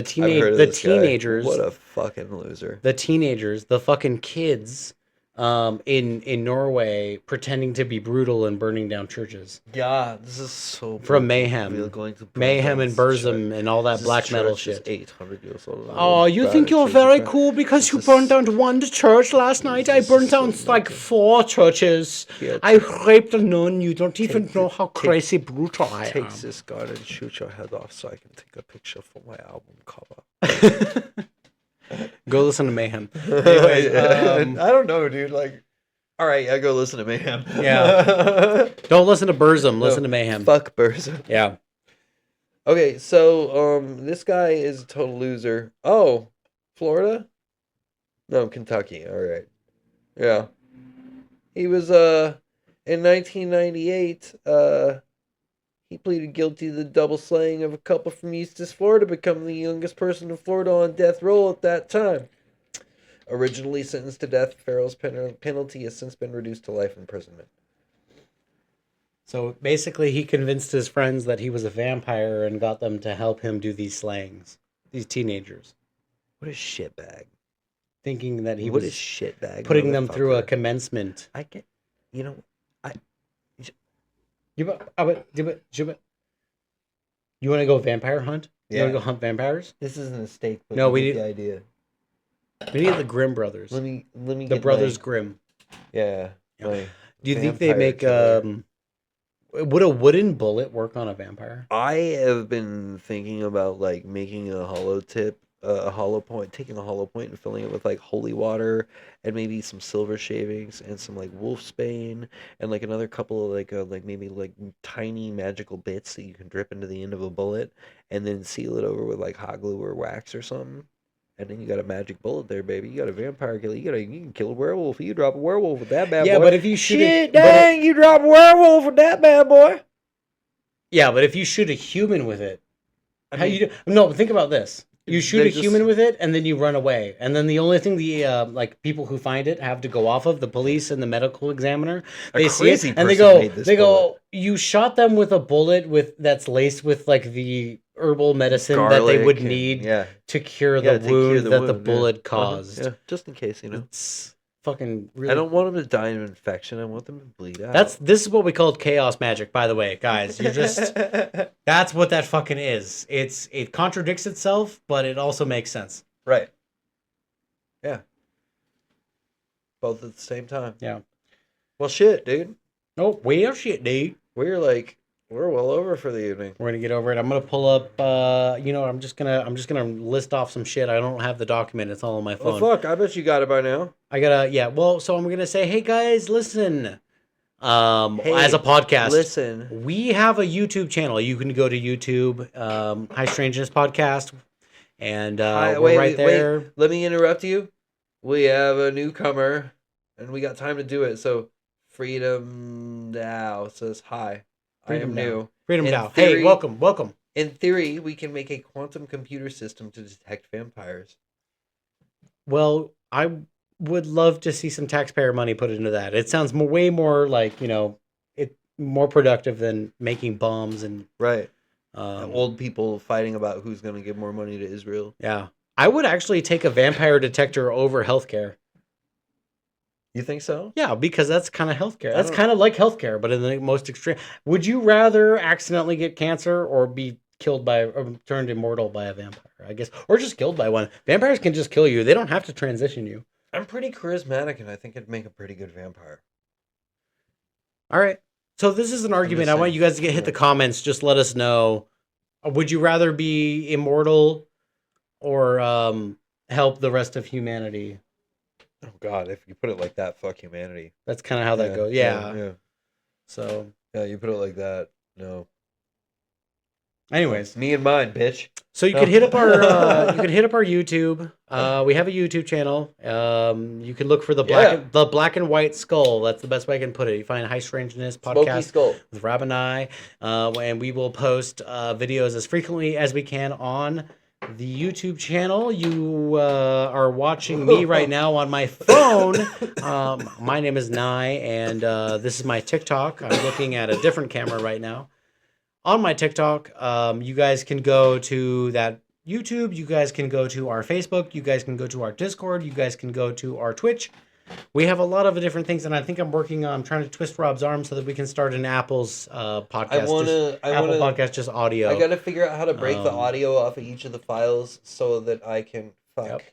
teenagers. What a fucking loser. The teenagers, the fucking kids, in Norway, pretending to be brutal and burning down churches. Yeah, this is so from Mayhem, Mayhem and Burzum and all that black metal shit. 800 years old. Oh, you think you're very cool because you burned down one church last night? I burned down like 4 churches. I raped a nun. You don't even know how crazy brutal I am. Take this gun and shoot your head off so I can take a picture for my album cover. Go listen to Mayhem. Anyways, I don't know, dude. Like, all right, yeah, go listen to Mayhem. Yeah. Don't listen to Burzum. Listen to Mayhem. Fuck Burzum. Yeah. Okay, so this guy is a total loser. Oh, Florida? No, Kentucky. All right. Yeah. He was in 1998. He pleaded guilty to the double slaying of a couple from Eustis, Florida, becoming the youngest person in Florida on death row at that time. Originally sentenced to death, Farrell's penalty has since been reduced to life imprisonment. So basically, he convinced his friends that he was a vampire and got them to help him do these slayings. These teenagers. What a shitbag. Thinking that he was a shitbag. Putting them through a commencement. I get, you know, You want to go vampire hunt? You want to go hunt vampires? This isn't a steak. But no, we need the idea. We need the Grimm brothers. Let me. The brothers Grimm. Yeah. Do you think they make would a wooden bullet work on a vampire? I have been thinking about like making a hollow tip, a hollow point, taking a hollow point and filling it with like holy water and maybe some silver shavings and some like wolfsbane and like another couple of like maybe like tiny magical bits that you can drip into the end of a bullet and then seal it over with like hot glue or wax or something. And then you got a magic bullet there, baby. You got a vampire killer. You can kill a werewolf. You drop a werewolf with that bad boy. Yeah, but if you shoot you drop a werewolf with that bad boy. Yeah, but if you shoot a human with it, no, think about this. You shoot a human with it, and then you run away, and then the only thing the like people who find it have to go off of, the police and the medical examiner, they see it and they go, you shot them with a bullet that's laced with like the herbal medicine garlic that they would need to cure the wound that the bullet caused. Yeah, just in case, It's fucking really... I don't want them to die of infection. I want them to bleed out. This is what we called chaos magic, by the way, guys. You're just that's what that fucking is. It contradicts itself, but it also makes sense. Right. Yeah. Both at the same time. Yeah. Well, shit, dude. Oh, well, shit, dude. We're well over for the evening. We're gonna get over it. I'm gonna pull up. I'm just gonna list off some shit. I don't have the document. It's all on my phone. Oh fuck! I bet you got it by now. I gotta. Yeah. Well, so I'm gonna say, hey guys, listen. As a podcast, listen. We have a YouTube channel. You can go to YouTube, High Strangeness Podcast, and we're right there. Wait. Let me interrupt you. We have a newcomer, and we got time to do it. So, Freedom Now says hi. Freedom I am new. Freedom Now. Hey, welcome. In theory, we can make a quantum computer system to detect vampires. Well, I would love to see some taxpayer money put into that. It sounds way more like, more productive than making bombs and... Right. Old people fighting about who's going to give more money to Israel. Yeah. I would actually take a vampire detector over healthcare. You think so? Yeah, because that's kind of healthcare. That's kind of like healthcare, but in the most extreme. Would you rather accidentally get cancer or be killed or turned immortal by a vampire, I guess? Or just killed by one? Vampires can just kill you. They don't have to transition you. I'm pretty charismatic, and I think I'd make a pretty good vampire. All right. So this is an argument. I saying. want you guys to hit the comments. Just let us know. Would you rather be immortal or help the rest of humanity? Oh God, if you put it like that, fuck humanity. That's kind of how that goes. Yeah. So. Yeah, you put it like that. No. Anyways, me and mine, bitch. So you could hit up our YouTube. We have a YouTube channel. You can look for the black and white skull. That's the best way I can put it. You find High Strangeness Podcast with Rob and Nye, and we will post videos as frequently as we can on the YouTube channel. You are watching me right now on my phone. My name is Nye, and this is my TikTok. I'm looking at a different camera right now. On my TikTok, you guys can go to that YouTube. You guys can go to our Facebook. You guys can go to our Discord. You guys can go to our Twitch. We have a lot of different things, and I think I'm working on trying to twist Rob's arm so that we can start an Apple's podcast. Apple podcast, just audio. I got to figure out how to break the audio off of each of the files so that I can fuck.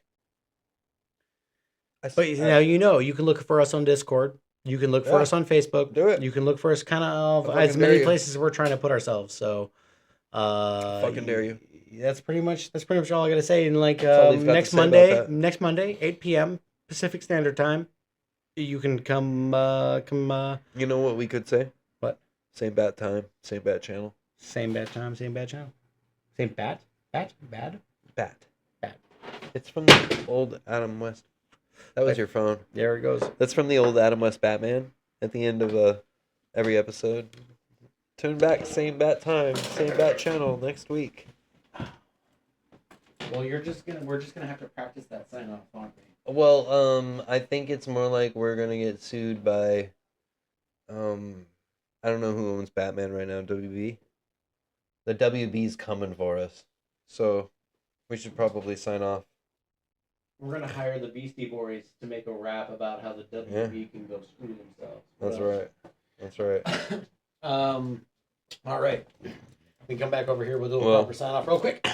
Yep. But now you can look for us on Discord. You can look for us on Facebook. Do it. You can look for us kind of as many places as we're trying to put ourselves. So, fucking dare you. That's pretty much all I gotta say. And like next Monday, 8 p.m. Pacific Standard Time, you can come. You know what we could say? What? Same bat time, same bat channel. Same bat time, same bat channel. Same bat. Bat. It's from the old Adam West. That was your phone. There it goes. That's from the old Adam West Batman. At the end of every episode. Turn back, same bat time, same bat channel next week. Well, we're just gonna have to practice that sign off, aren't we? Well, I think it's more like we're gonna get sued by, I don't know who owns Batman right now. WB. The WB's coming for us, so we should probably sign off. We're gonna hire the Beastie Boys to make a rap about how the WB can go screw themselves. That's right. All right. We come back over here. We'll do a proper sign off real quick.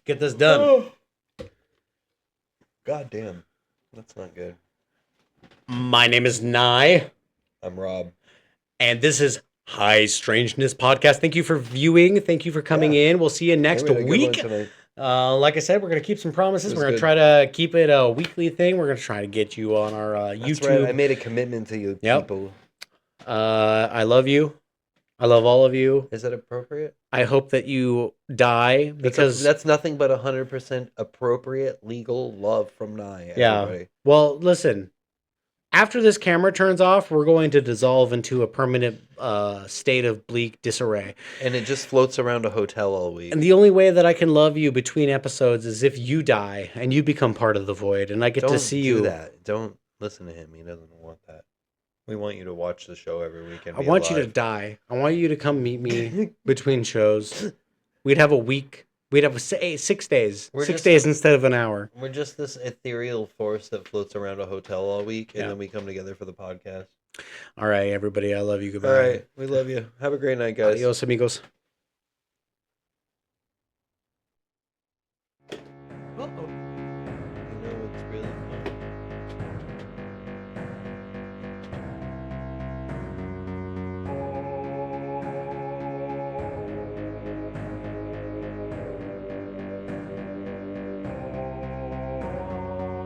Get this done. Oh. God damn, that's not good. My name is Nye. I'm Rob, and this is High Strangeness Podcast. Thank you for viewing. Thank you for coming in. We'll see you next week. Like I said, we're going to keep some promises. We're going to try to keep it a weekly thing. We're going to try to get you on our YouTube. That's right. I made a commitment to you people. I love you. I love all of you. Is that appropriate? I hope that you die because... That's nothing but 100% appropriate legal love from Nye. Yeah. Well, listen. After this camera turns off, we're going to dissolve into a permanent state of bleak disarray. And it just floats around a hotel all week. And the only way that I can love you between episodes is if you die and you become part of the void and I get to see you. Don't do that. Don't listen to him. He doesn't want that. We want you to watch the show every weekend. I want you to die. I want you to come meet me between shows. We'd have a week. We'd have 6 days. 6 days instead of an hour. We're just this ethereal force that floats around a hotel all week, and then we come together for the podcast. All right, everybody. I love you. Goodbye. All right. We love you. Have a great night, guys. Adios, amigos.